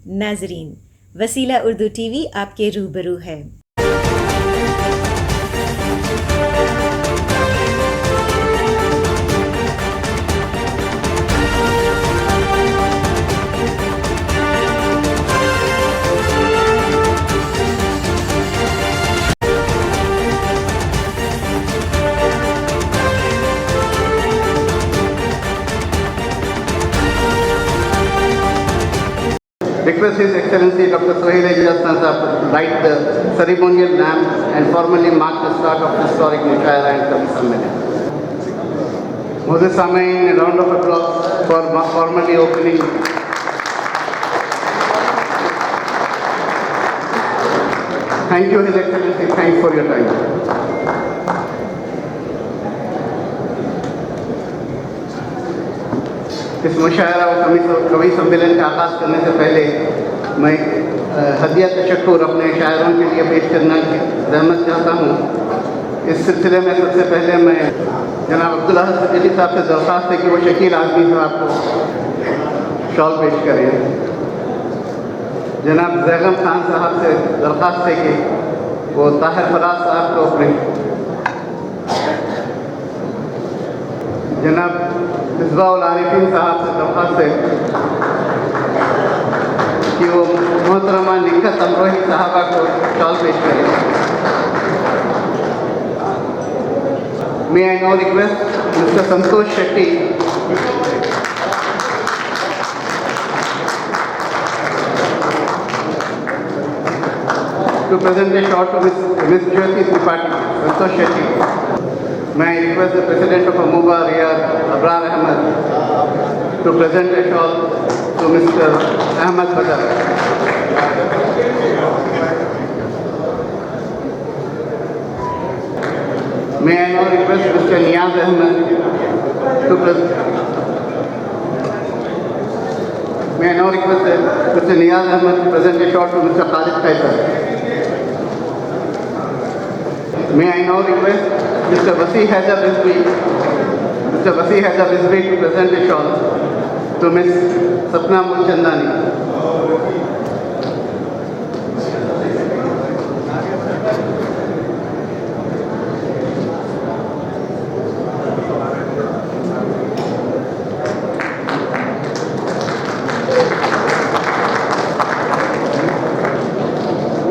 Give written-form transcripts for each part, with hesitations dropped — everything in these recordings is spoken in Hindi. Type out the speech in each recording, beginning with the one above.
नाजरीन, वसीला उर्दू टीवी आपके रूबरू है। Request His Excellency Dr. Sohail Ejaz Sahab to light the ceremonial lamp and formally mark the start of historic Mushaira and Kavi Sammelan. Moses Samain, a round of applause for formally opening. Thank you, His Excellency. Thanks for your time. इस मुशायरा और कवि सम्मेलन का आगाज़ करने से पहले मैं हदिया तशक्कुर अपने शायरों के लिए पेश करना की रहमत चाहता हूँ। इस सिलसिले में सबसे पहले मैं जनाब अब्दुल्ला सजदी साहब से दरख्वास्त है कि वो शकील आज़मी साहब को शॉल पेश करें। जनाब ज़ैगम खान साहब से दरख्वास्त है कि वो ताहिर फराज साहब को अपने, जनाब मिसबाहुल आरिफीन साहब से दरख्वास्त है कि वो मोहतरमा निकत अमरोही साहबा को शॉल पेश करें। May I now request Mr. Santosh Shetty to present a shot to Ms. Jyoti Tripathi. Santosh Shetty. May I request the President of Amuba, Riyadh, Abrar Ahmed, to present a shawl to Mr. Ahmed Badar. May I now request Mr. Niyaz Ahmed to present. May I now request Mr. Niyaz Ahmed to present a shawl to Mr. Khalid Kaisar. May I now request Mr. Wasi Haidar Rizvi to present a shawl to Ms. Sapna Mulchandani.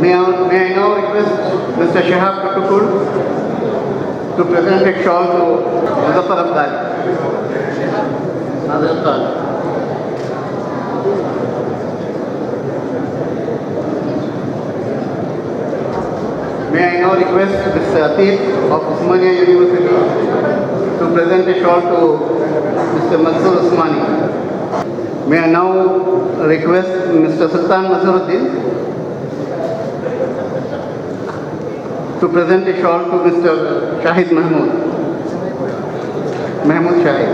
May I now request Mr. Shahab Katukur to present a shawl to Muzaffar Abdali. May I now request Mr. Atif of Osmania University to present a shawl to Mr. Mansoor Usmani. May I now request Mr. Sultan Nazaruddin to present a shawl to Mr. Shahid Mahmood Shahid.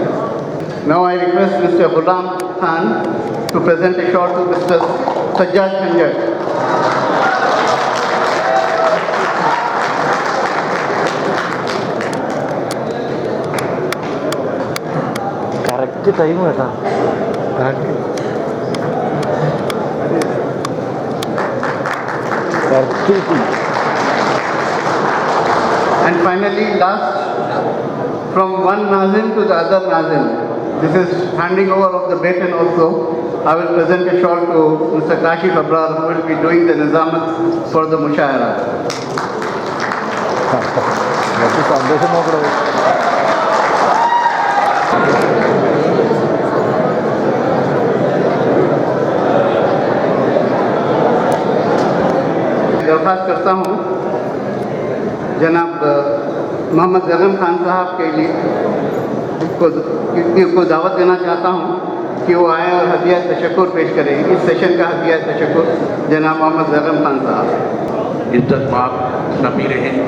Now I request Mr. Ghulam Khan to present a shawl to Mr. Sajjad Khanjar. Correct time था। And finally, last, from one Nazim to the other Nazim, this is handing over of the baton also. I will present a shawl to Mr. Kashif Abrar, who will be doing the Nizamat for the Mushaira. दरख्वास्त करता हूँ जनाब मोहम्मद ज़ैगम खान साहब के लिए को दावत देना चाहता हूँ कि वो आए और हदिया तशक्कुर पेश करें। इस सेशन का हदिया तशक्कुर जनाब मोहम्मद ज़ैगम खान साहब। इज्जत माब सफ़ीर हिंद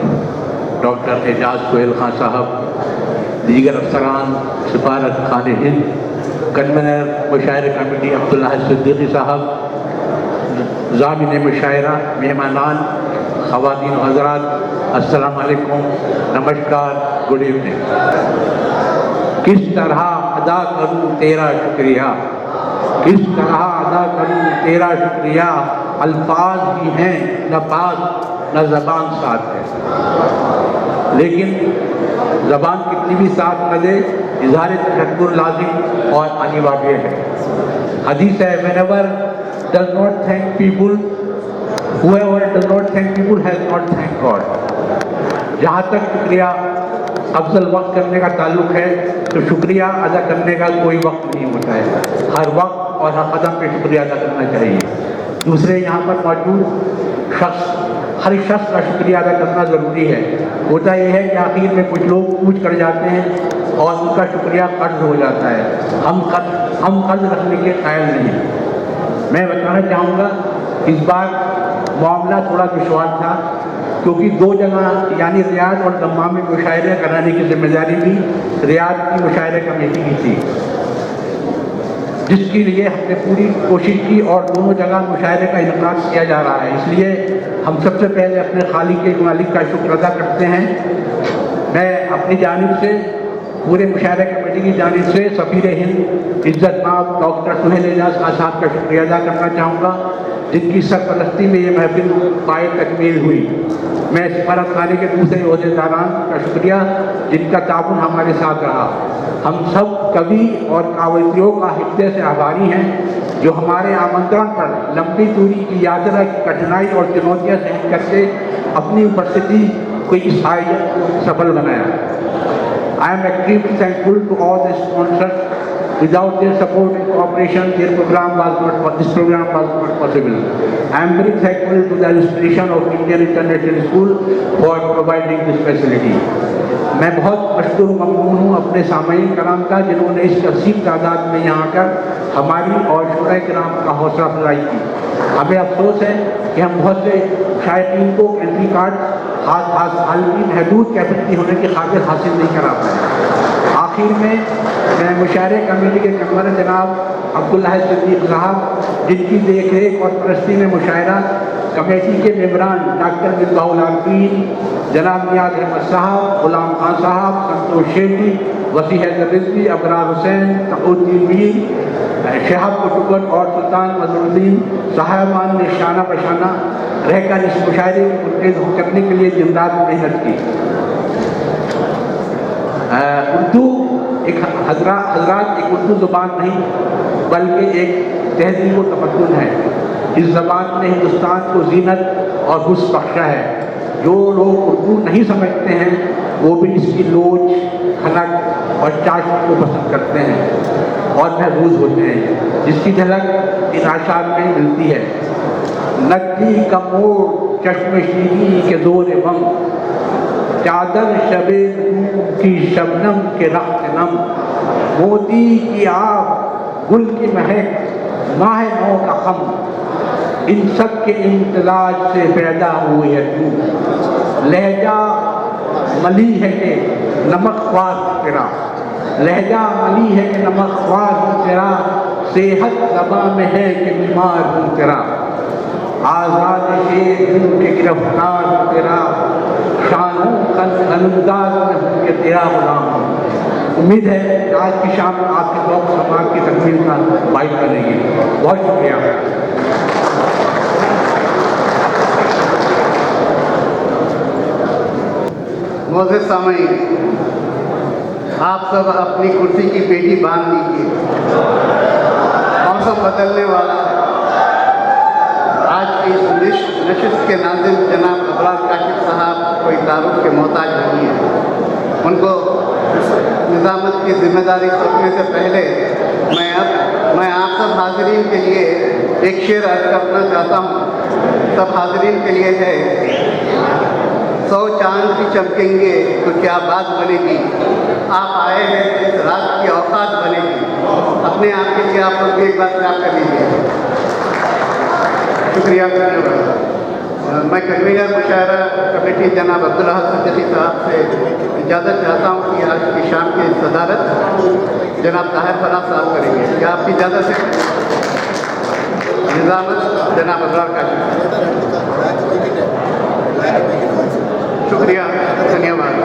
डॉक्टर एजाज सोहेल खान साहब, दीगर अफसरान, सफारत खान हिंद, कन्वीनर मुशायरा कमेटी अब्दुल्ला सिद्दीकी साहब, ज़ामिन मुशायरा, मेहमानान, ख़वातीन हज़रात, अस्सलाम वालेकुम, नमस्कार, गुड इवनिंग। किस तरह अदा करूँ तेरा शुक्रिया, किस तरह अदा करूँ तेरा शुक्रिया, अल्फाज भी हैं न पास न ज़बान साथ है। लेकिन ज़बान कितनी भी साथ न दे, इज़हार तशक्कुर लाजिम और अनिवार्य है। हदीस है, whenever does not thank people, whoever does not thank people has not thanked God। जहाँ तक शुक्रिया अफजल वक्त करने का ताल्लुक़ है, तो शुक्रिया अदा करने का कोई वक्त नहीं होता है। हर वक्त और हर कदम पे शुक्रिया अदा करना चाहिए। दूसरे यहाँ पर मौजूद हर शख्स का शुक्रिया अदा करना ज़रूरी है। होता यह है कि आखिर में कुछ लोग पूछ कर जाते हैं और उनका शुक्रिया कर्ज हो जाता है। हम कर्ज रखने के कायल नहीं। मैं बताना चाहूँगा, इस बार मामला थोड़ा दुश्वार था, क्योंकि 2 जगह यानी रियाद और दम्माम में मुशायरे कराने की जिम्मेदारी भी रियाद की मुशायरे कमेटी की थी, जिसके लिए हमने पूरी कोशिश की और दोनों जगह मुशायरे का इनकाद किया जा रहा है। इसलिए हम सबसे पहले अपने खालिक के मालिक का शुक्र अदा करते हैं। मैं अपनी जानिब से, पूरे मुशायरे कमेटी की जानिब से सफ़ीर हिंद इज़्ज़त माब डॉक्टर सुहेल एजाज खान साहब का शुक्रिया अदा करना चाहूँगा, जिनकी सरपरस्ती में ये महफिल पाए तकमील हुई। मैं सफारत खाने के दूसरे ओहदेदारान का शुक्रिया, जिनका ताउन हमारे साथ रहा। हम सब कवि और कावड़ियों का हृदय से आभारी हैं, जो हमारे आमंत्रण पर लंबी दूरी की यात्रा की कठिनाई और चुनौतियाँ सहन करके अपनी उपस्थिति को इस आयोजन को सफल बनाया। I am extremely thankful to all the sponsors. Without their support and cooperation, this program was not possible. I am very thankful to the administration of Indian International School for providing this facility. मैं बहुत मशकूर ममनून हूँ अपने सामईन कराम का, जिन्होंने इस कसीर तादाद में यहाँ आकर हमारी और शुराए किराम का हौसला अफजाई की। हमें अफसोस है कि हम बहुत से शायकीन को एंट्री कार्ड हालांकि महदूद कैपेसिटी होने की खातिर हासिल नहीं करा पाए। आखिर में मैं मुशायरे कमेटी के कन्वीनर जनाब अब्दुल्लाह सिद्दीक साहब, जिनकी देख रेख और परस्ती में मुशायरा कमेटी के मेंबरान डॉक्टर मिसबाहुल आलमीन, जनाब नियाज अहमद साहब, गुलाम खान साहब, संतोष शेट्टी, वसीह रिजवी, अबरार हुसैन, तक़ुद्दीन मीर, शहाब कुतुबत और सुल्तान मजरुद्दीन साहबान ने शाना बशाना रहकर इस मुशायरे को मुनक़िद करने के लिए जिंदाद मेहनत की। उर्दू एक हजरात एक उर्दू ज़ुबान नहीं, बल्कि एक तहज़ीब व तमद्दुन है। इस ज़बान ने हिंदुस्तान को ज़ीनत और हुस्न बख्शा है। जो लोग उर्दू नहीं समझते हैं, वो भी इसकी लोच, खनक और चाशनी को पसंद करते हैं और महफूज होते हैं, जिसकी झलक इन आशार में मिलती है। नक्की का मोड़ चश्मे शीरी के ज़ोर बम, चादर शबे की शबनम के रख्त नम, मोती की आब गुल की महक माह नौ का खम, इन सब के इम्तलाज से पैदा हुए है तू। लहजा मली है कि नमक ख्वार तेरा, लहजा मली है कि नमक ख्वार हूँ तेरा, सेहत ज़बां में है कि बीमार हूँ तेरा, आज़ाद शेर हूँ कि गिरफ्तार हूँ तेरा, शानों अंदाज में हूँ कि तेरा गुलाम हूँ। उम्मीद है कि आज की शाम आपके लोग समाज की तकमील का बाइक बनेगी। बहुत शुक्रिया। मोअज़्ज़िज़ सामईन, आप सब अपनी कुर्सी की पेटी बांध लीजिए। मौसम बदलने वाला है। आज की इस नशिस्त के नाज़िम जनाब अबरार काशिफ साहब कोई तारुफ के मोहताज नहीं है। उनको निज़ामत की जिम्मेदारी सौंपने से पहले मैं आप सब हाज़रीन के लिए एक शेर अर्ज़ करना चाहता हूँ। सब हाज़रीन के लिए है। 100 चांद भी चमकेंगे तो क्या बात बनेगी, आप आए हैं इस रात की औकात बनेगी। अपने आप के लिए आप लोग एक बार याद कर लीजिए। शुक्रिया। मैं कन्वीनर मुशायरा कमेटी जनाब अब्दुल्लाह सिद्दीकी साहब से इजाज़त चाहता हूँ कि आज की शाम की सदारत जनाब ताहिर फराज साहब करेंगे। क्या आपकी इजाज़त है? निज़ामत जनाब अबरार काशिफ। शुक्रिया, धन्यवाद।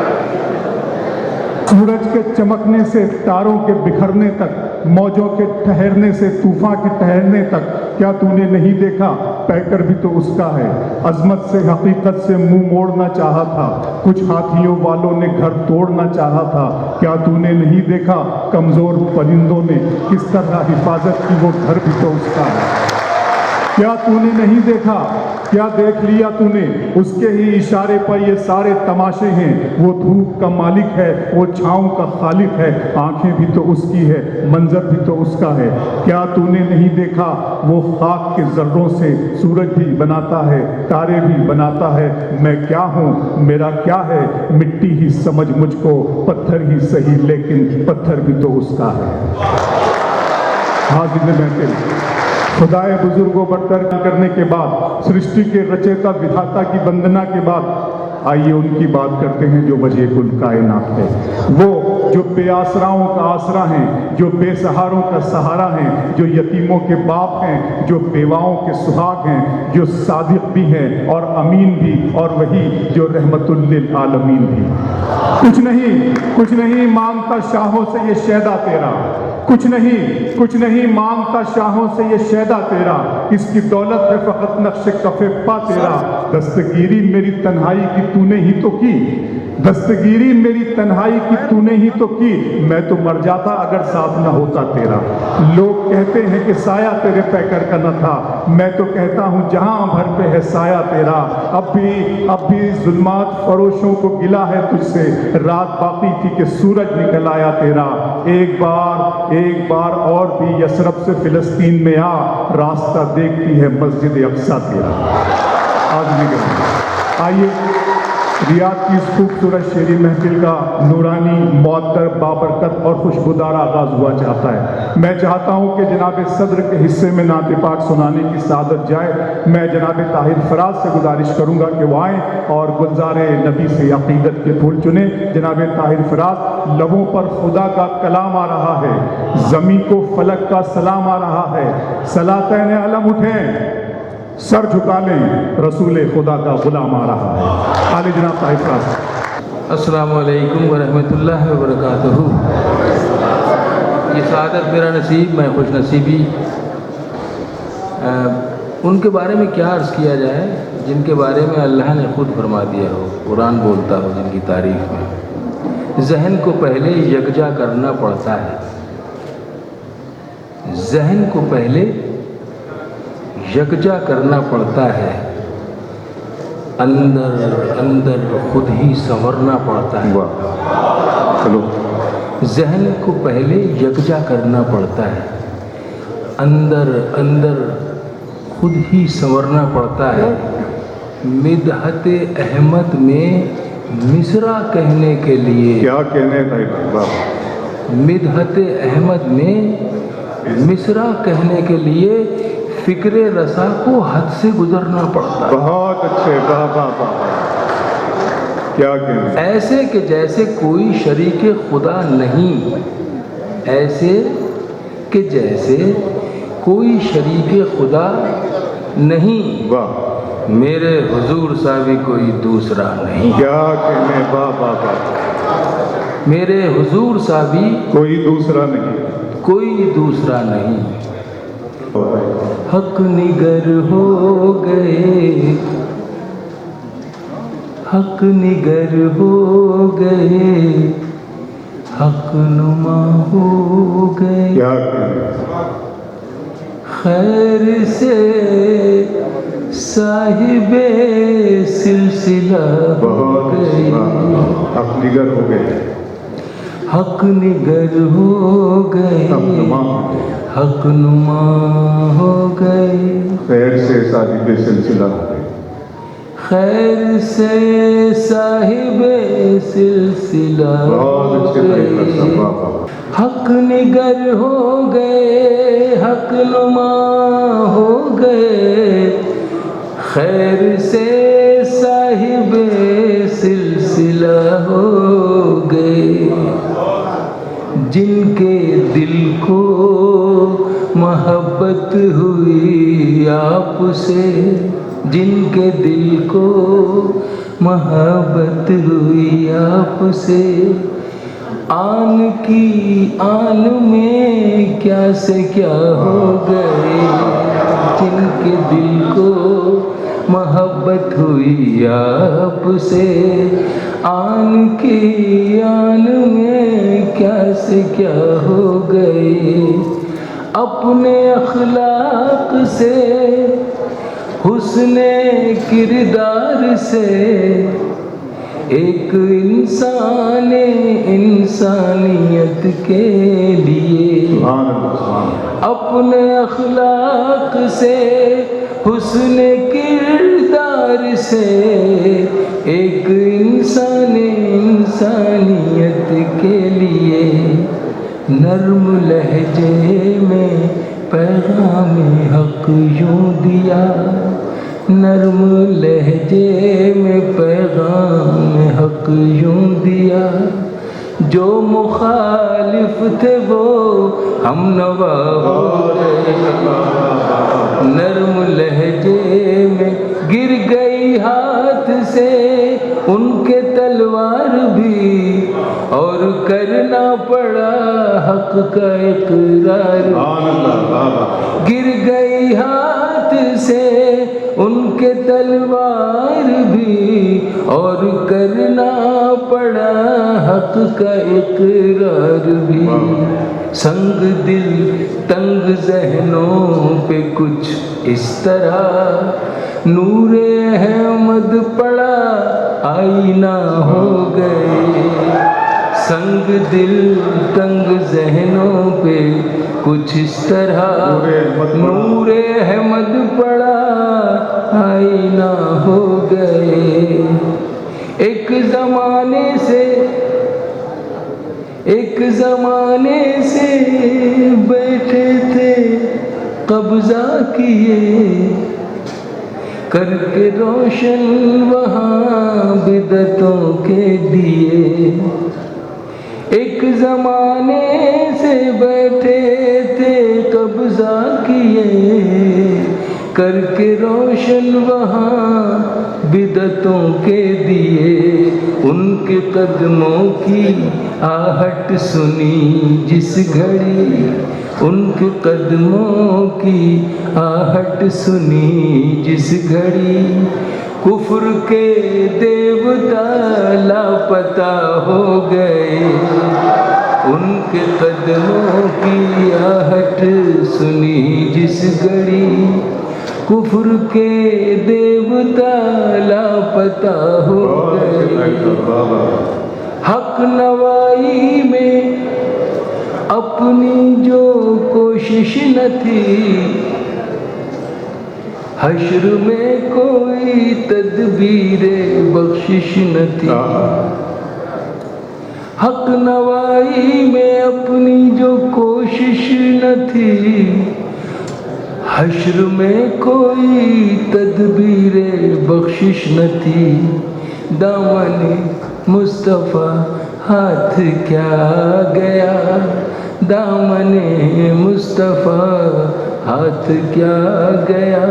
सूरज के चमकने से तारों के बिखरने तक, मौजों के ठहरने से तूफान के ठहरने तक, क्या तूने नहीं देखा पैकर भी तो उसका है। अजमत से हकीकत से मुंह मोड़ना चाहा था, कुछ हाथियों वालों ने घर तोड़ना चाहा था। क्या तूने नहीं देखा कमजोर परिंदों ने किस तरह हिफाजत की, वो घर भी तो उसका है। क्या तूने नहीं देखा, क्या देख लिया तूने, उसके ही इशारे पर ये सारे तमाशे हैं। वो धूप का मालिक है, वो छाँव का खालिक है, आंखें भी तो उसकी है, मंजर भी तो उसका है। क्या तूने नहीं देखा वो खाक के जर्रों से सूरज भी बनाता है, तारे भी बनाता है। मैं क्या हूँ, मेरा क्या है, मिट्टी ही समझ मुझको, पत्थर ही सही लेकिन पत्थर भी तो उसका है। हाजिर महफिल, खुदाए बुजुर्गों बरतर करने के बाद, सृष्टि के रचयिता विधाता की वंदना के बाद, आइए उनकी बात करते हैं जो वजह कुल कायनात है। वो जो बेआसराओं का आसरा हैं, जो बेसहारों का सहारा हैं, जो यतीमों के बाप हैं, जो बेवाओं के सुहाग हैं, जो सादिक भी हैं और अमीन भी, और वही जो रहमतुल लिल आलमीन भी। कुछ नहीं मांगता शाहों से ये शैदा तेरा, कुछ नहीं मांगता शाहों से ये शैदा तेरा। इसकी दौलत है फकत नक्श कफे पा तेरा। दस्तगीरी मेरी तन्हाई की तूने ही तो की, दस्तगीरी मेरी तन्हाई की तूने ही तो की। मैं तो मर जाता अगर साथ न होता तेरा। लोग कहते हैं कि साया तेरे पैकर का न था, मैं तो कहता हूँ जहां भर पे है साया तेरा। अब भी जुल्मात फरोशों को गिला है तुझसे, रात बाकी थी कि सूरज निकल आया तेरा। एक बार और भी यसरब से फिलिस्तीन में आ, रास्ता देखती है मस्जिद अक्सा तेरा। आज निकल आइए रियाद की इस खूबसूरत शेरी महफिल का नूरानी, मुअत्तर, बाबरकत और खुशबूदार आगाज हुआ चाहता है। मैं चाहता हूं कि जनाब सदर के हिस्से में नात पाक सुनाने की सादत जाए। मैं जनाब ताहिर फराज से गुजारिश करूंगा कि वो आएँ और गुलजार नबी से अकीदत के फूल चुने। जनाब ताहिर फराज, लबों पर खुदा का कलाम आ रहा है, ज़मीं को फलक का सलाम आ रहा है। सलातैन अलम उठें, सर झुका लें, रसूल खुदा का गुलाम आ रहा है। आले जनाब ताहिर फराज। अस्सलामु अलैकुम व रहमतुल्लाहि व बरकातुहू। ये सआदत मेरा नसीब, मैं खुश नसीबी। उनके बारे में क्या अर्ज़ किया जाए जिनके बारे में अल्लाह ने खुद फरमा दिया हो, कुरान बोलता हो जिनकी तारीफ में। जहन को पहले यकजा करना पड़ता है, जहन को पहले यकजा करना पड़ता है, अंदर खुद ही संवरना पड़ता है। चलो, जहन को पहले यकजा करना पड़ता है, अंदर खुद ही संवरना पड़ता है। मिदहत अहमद में मिसरा कहने के लिए, क्या कहने का मिदहत अहमद में मिसरा कहने के लिए फिक्रे रसा को हद से गुजरना पड़ता है। बहुत अच्छे, वाह। क्या कहने, ऐसे कि जैसे कोई शरीके खुदा नहीं, ऐसे कि जैसे कोई शरीके खुदा नहीं, वाह, मेरे हुजूर सा भी कोई दूसरा नहीं। क्या कहने, वाह। मेरे हुजूर सा भी कोई दूसरा नहीं, कोई दूसरा नहीं। हक निगर हो गए, हक निगर हो गए, हक नुमा हो गए। क्या कहने, खैर से साहिबे सिलसिला हो बहुत गए, हक निगर हो गए, हक निगर हो गए, हक नुमा हो गए। खैर से साहिब सिलसिला हो गए, खैर से साहिबे सिलसिला बहुत हो अच्छे तरीके से, गए। वाह। हक निगर हो गए, हक नुमा हो गए, खैर से साहिबे सिलसिला हो गए। जिनके दिल को मोहब्बत हुई आपसे, जिनके दिल को मोहब्बत हुई आपसे, आन की आन में क्या से क्या हो गए। जिनके दिल को मोहब्बत हुई आपसे, आन की आन में क्या से क्या हो गए, अपने अखलाक से हुस्ने किरदार से एक इंसान इंसानियत के लिए, अपने अखलाक से हुस्ने किरदार से एक इंसान इंसानियत के लिए, नर्म लहजे में पैगाम हक यूं दिया, नर्म लहजे में पैगाम हक यूं दिया, जो मुखालिफ थे वो हम नवा हो गए, नर्म लहजे में गिर गई हाथ से उनके तलवार भी, और करना पड़ा हक का इकरार, गिर गई हाथ से उनके तलवार भी, और करना पड़ा हक का इकरार भी, संग दिल तंग जहनों पे कुछ इस तरह नूरे अहमद पड़ा आईना हो गए, संग दिल तंग जहनों पे कुछ इस तरह नूरे अहमद पड़ा आईना हो गए, एक जमाने से बैठे थे कब्जा किए, करके रोशन वहाँ बिदतों के दिए, एक जमाने से बैठे थे कब्जा किए, करके रोशन वहाँ बिदतों के दिए, उनके कदमों की आहट सुनी जिस घड़ी, उनके कदमों की आहट सुनी जिस घड़ी, कुफ्र के देवता लापता हो गए, उनके कदमों की आहट सुनी जिस घड़ी, कुफ्र के देवता लापता हो गए, हक नवाई में अपनी जो कोशिश न थी, हश्र में कोई तदबीरे बख्शिश न थी, हक नवाई में अपनी जो कोशिश न थी, हश्र में कोई तदबीरे बख्शिश न थी, दामने मुस्तफ़ा हाथ क्या गया, दामने मुस्तफ़ा हाथ क्या गया,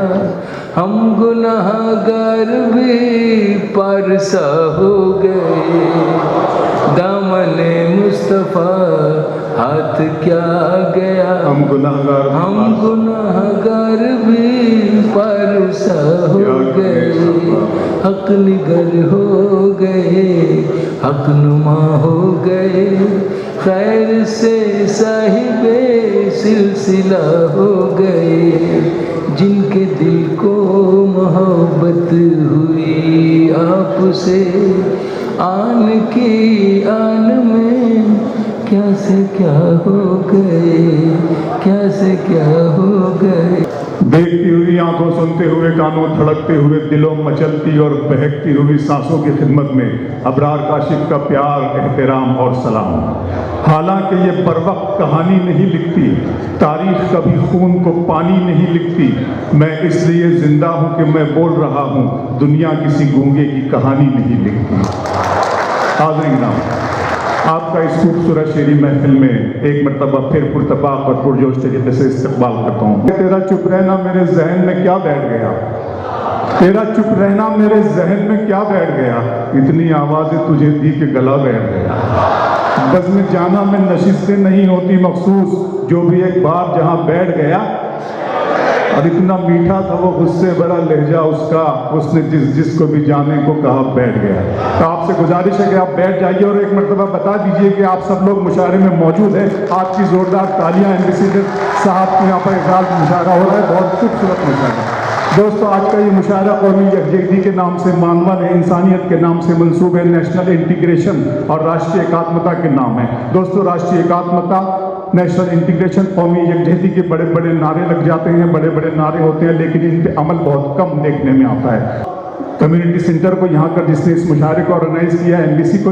हम गुनाहगार भी पारसा हो गए, दामने मुस्तफ़ा हाथ क्या गया, हम गुनाहगार भी पारसा हो गए, हक निगर हो गए, हक नुमा हो गए, खैर से साहिबे सिलसिला हो गए, जिनके दिल को मोहब्बत हुई आपसे, आन की आन में क्या से क्या हो गए, क्या से क्या हो गए। देखती हुई आंखों, सुनते हुए कानों, धड़कते हुए दिलों, मचलती और बहकती हुई सांसों की खिदमत में अबरार काशिफ का प्यार, एहतराम और सलाम। हालांकि ये बर वक्त कहानी नहीं लिखती, तारीख कभी खून को पानी नहीं लिखती, मैं इसलिए जिंदा हूँ कि मैं बोल रहा हूँ, दुनिया किसी गूंगे की कहानी नहीं लिखती। हाज़रीन नाम, आपका इस खूबसूरत शेरी महफिल में एक मरतबा फिर पुरतपाक और पुरजोश तरीके से इस्तकबाल करता हूँ। तेरा चुप रहना मेरे जहन में क्या बैठ गया, तेरा चुप रहना मेरे जहन में क्या बैठ गया, इतनी आवाज़ें तुझे दी कि गला बैठ गया। बस में जाना में नशिस्तें नहीं होती मखसूस, जो भी एक बार जहाँ बैठ गया और इतना मीठा था वो, उससे बड़ा लहजा उसका, उसने जिसको भी जाने को कहा बैठ गया। तो आपसे गुजारिश है कि आप बैठ जाइए और एक मरतबा बता दीजिए कि आप सब लोग मुशायरे में मौजूद हैं। आपकी ज़ोरदार तालियां एम्बेसडर साहब को यहाँ पर एजाज़ मुशायरा हो रहा है, बहुत खूबसूरत मुशायरा। दोस्तों, आज का ये मुशायरा कौमी यकजहती के नाम से मानवन है, इंसानियत के नाम से मंसूब है, नेशनल इंटीग्रेशन और राष्ट्रीय एकात्मता के नाम है। दोस्तों, राष्ट्रीय एकात्मता, नेशनल इंटीग्रेशन, कौमी यकजहती के बड़े बड़े नारे लग जाते हैं, बड़े बड़े नारे होते हैं, लेकिन इन पे अमल बहुत कम देखने में आता है। कम्युनिटी सेंटर को यहाँ कर जिसने इस मुशायरे को ऑर्गेनाइज किया, एनबीसी को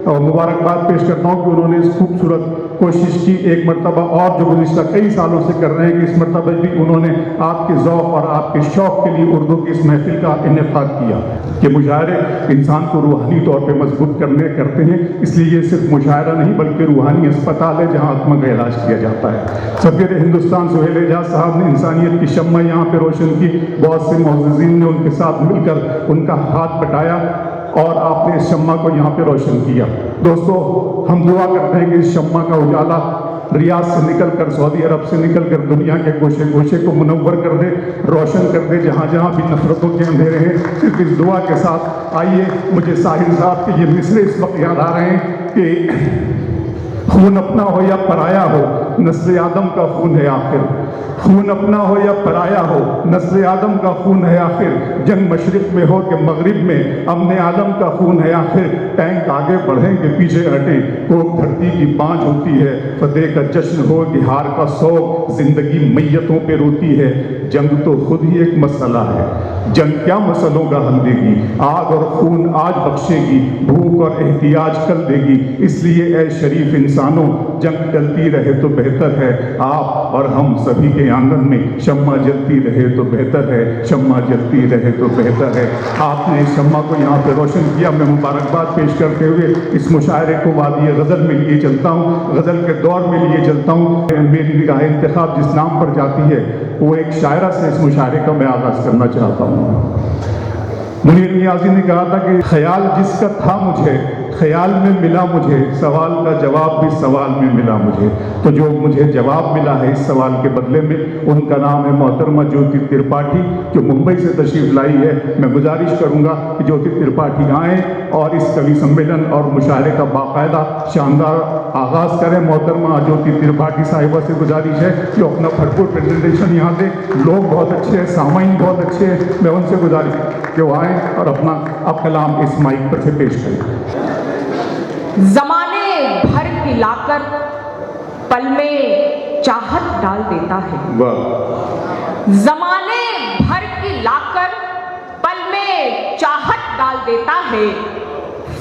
मुबारकबाद पेश करता हूँ कि उन्होंने इस खूबसूरत कोशिश की एक मरतबा और जो गुज़िश्ता कई सालों से कर रहे हैं कि इस मरतबा भी उन्होंने आपके ज़ौक़ और आपके शौक़ के लिए उर्दू की इस महफिल का इनेकाद किया कि मुशायरे इंसान को रूहानी तौर पे मजबूत करते हैं। इसलिए ये सिर्फ मुशायरा नहीं बल्कि रूहानी अस्पताल है जहाँ आत्मा का इलाज किया जाता है। सफ़ीर हिंदुस्तान सुहेल एजाज साहब ने इंसानियत की शम्मा यहाँ पे रोशन की, बहुत से मुअज़्ज़िज़ीन ने उनके साथ मिलकर उनका हाथ बटाया और आपने इस शम्मा को यहाँ पे रोशन किया। दोस्तों, हम दुआ करते हैं कि इस शम्मा का उजाला रियाद से निकल कर, सऊदी अरब से निकल कर दुनिया के गोशे गोशे को मुनव्वर कर दे, रोशन कर दे, जहाँ जहाँ भी नफरतों के अंधेरे हैं। सिर्फ इस दुआ के साथ आइए, मुझे साहिल साहब के ये मिसरे इस वक्त याद आ रहे हैं कि खून अपना हो या पराया हो, नस्ल आदम का खून है आखिर। खून अपना हो या पराया हो, नस्ल आदम का खून है आखिर। जंग मशरिक में हो कि मगरिब में, अमने आदम का खून है आखिर। टैंक आगे बढ़ें कि पीछे हटें, कोक धरती की बाँझ होती है। फतेह का जश्न हो कि हार का शौक, जिंदगी मैयतों पे रोती है। जंग तो खुद ही एक मसला है, जंग क्या मसलों का हल देगी। आग और खून आज बख्शेगी, भूख और एहतियाज कल देगी। इसलिए ए शरीफ इंसानों, जंग चलती रहे तो बेहतर है। आप और हम सभी के आंगन में शम्मा जलती रहे तो बेहतर है, शम्मा जलती रहे तो बेहतर है। आपने इस शम्मा को यहाँ पे रोशन किया। मैं मुबारकबाद पेश करते हुए इस मुशायरे को वादी गज़ल में लिए चलता हूँ, गज़ल के दौर में लिए चलता हूँ। मेरी निगाह इंतखाब जिस नाम पर जाती है वो एक शायरा से इस मुशायरे का मैं आगाज़ करना चाहता हूँ। मुनीर नियाज़ी ने कहा था कि ख्याल जिसका था मुझे, ख्याल में मिला मुझे, सवाल का जवाब भी सवाल में मिला मुझे। तो जो मुझे जवाब मिला है इस सवाल के बदले में, उनका नाम है मोहतरमा ज्योति त्रिपाठी, जो मुंबई से तशरीफ़ लाई है। मैं गुजारिश करूँगा कि ज्योति त्रिपाठी आएँ और इस कवि सम्मेलन और मुशायरे का बाकायदा शानदार आगाज़ करें। मोहतरमा ज्योति त्रिपाठी साहिबा से गुजारिश है कि अपना भरपूर प्रेजेंटेशन यहाँ दें। लोग बहुत अच्छे हैं, सामाइन बहुत अच्छे हैं, मैं उनसे गुजारिश कि वो आएँ और अपना अब कलाम इस माइक पर से पेश करें। जमाने भर की लाकर पल में चाहत डाल देता है। जमाने भर की लाकर पल में चाहत डाल देता है।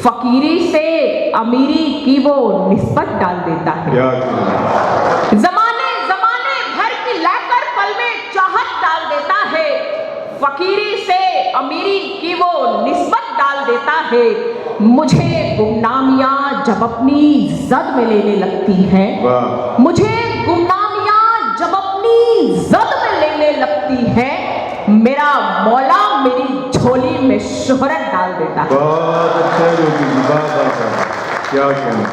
फकीरी से अमीरी की वो निस्बत डाल देता है। जमाने भर की लाकर पल में चाहत डाल देता है। फकीरी से अमीरी की वो निस्बत डाल देता है। मुझे गुमनामियां जब अपनी जद में लेने लगती हैं, मुझे गुमनामियां जब अपनी जद में लेने लगती हैं, मेरा मौला मेरी झोली में शोहरत डाल देता है। बहुत अच्छा क्या कहना।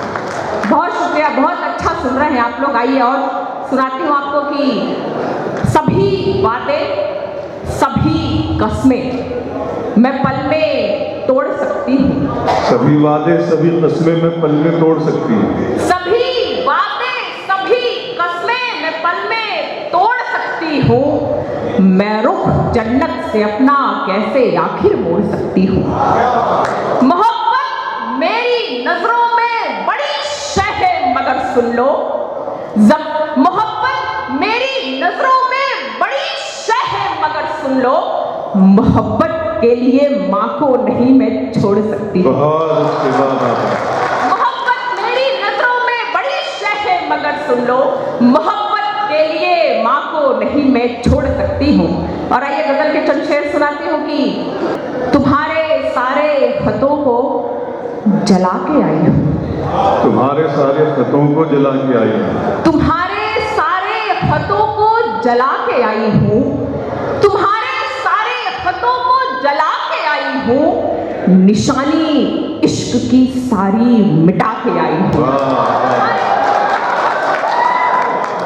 बहुत शुक्रिया, बहुत अच्छा सुन रहे हैं आप लोग। आइए और सुनाती हूँ आपको कि सभी वादे, सभी कस्में मैं पल में तोड़ सकती हूँ। सभी वादे, सभी कस्में मैं पल में तोड़ सकती हूँ। सभी वादे, सभी कस्में मैं पल में तोड़ सकती हूँ। मैं रुख जन्नत से अपना कैसे आखिर मोड़ सकती हूँ। मोहब्बत मेरी नजरों में बड़ी शह है मगर सुन लो, मोहब्बत मेरी नजरों में बड़ी शह है मगर सुन लो, मोहब्बत के लिए माँ को नहीं मैं छोड़ सकती। बहुत अच्छी बात है। मोहब्बत मेरी नजरों में बड़ी शह है मगर सुन लो, मोहब्बत के लिए माँ को नहीं मैं छोड़ सकती हूँ। और आइए गजल के चंद शेर सुनाती हूँ कि तुम्हारे सारे खतों को जला के आई हूँ। तुम्हारे सारे खतों को जला के आई हूँ। तुम्हारे सारे खतों को जला के आई हूँ। तुम्हारे सारे खतों को जला के आई हूँ। निशानी इश्क की सारी मिटा के आई हूँ।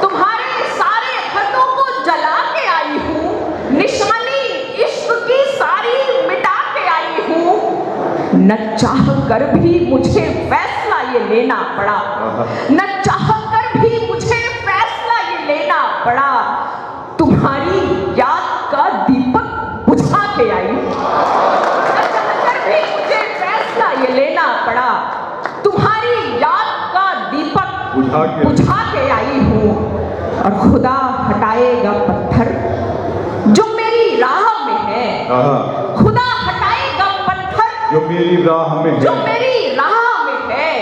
तुम्हारे सारे खतों को जला के आई हूँ। न चाह कर भी मुझे फैसला ये लेना पड़ा, न चाह कर भी मुझे फैसला ये लेना पड़ा, तुम्हारी याद का दीपक बुझा के आई, न चाह कर भी मुझे फैसला ये लेना पड़ा, तुम्हारी याद का दीपक बुझा के आई हूँ। और खुदा हटाएगा पत्थर जो मेरी राह में है, खुदा हटाएगा पत्थर जो मेरी राह में है, जो मेरी राह में है,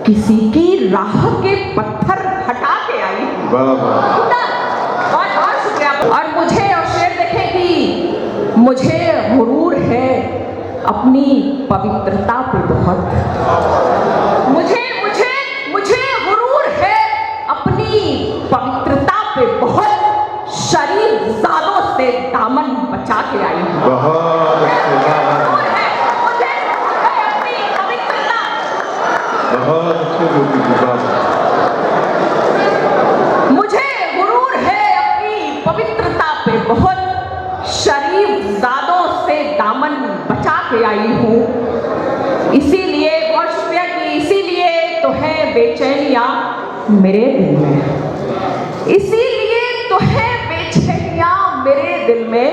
किसी की राह के पत्थर हटा के आई वाह वाह। खुदा बहुत बहुत शुक्रिया। और मुझे और शेर देखें कि मुझे गुरूर है अपनी पवित्रता पे बहुत, मुझे मुझे मुझे गुरूर है अपनी पवित्रता पे बहुत, शरीफ जादों से दामन बचा के आई हूँ। बहुत अच्छे, मुझे अपनी पवित्रता, बहुत अच्छे ज्योति जी, मुझे गुरूर है अपनी पवित्रता पे बहुत, शरीफ जादों से दामन बचा के आई हूँ। इसीलिए बहुत शुक्रिया कि इसीलिए तो है बेचैनियाँ मेरे दिल में, इसीलिए तो है बेचैनियाँ मेरे दिल में,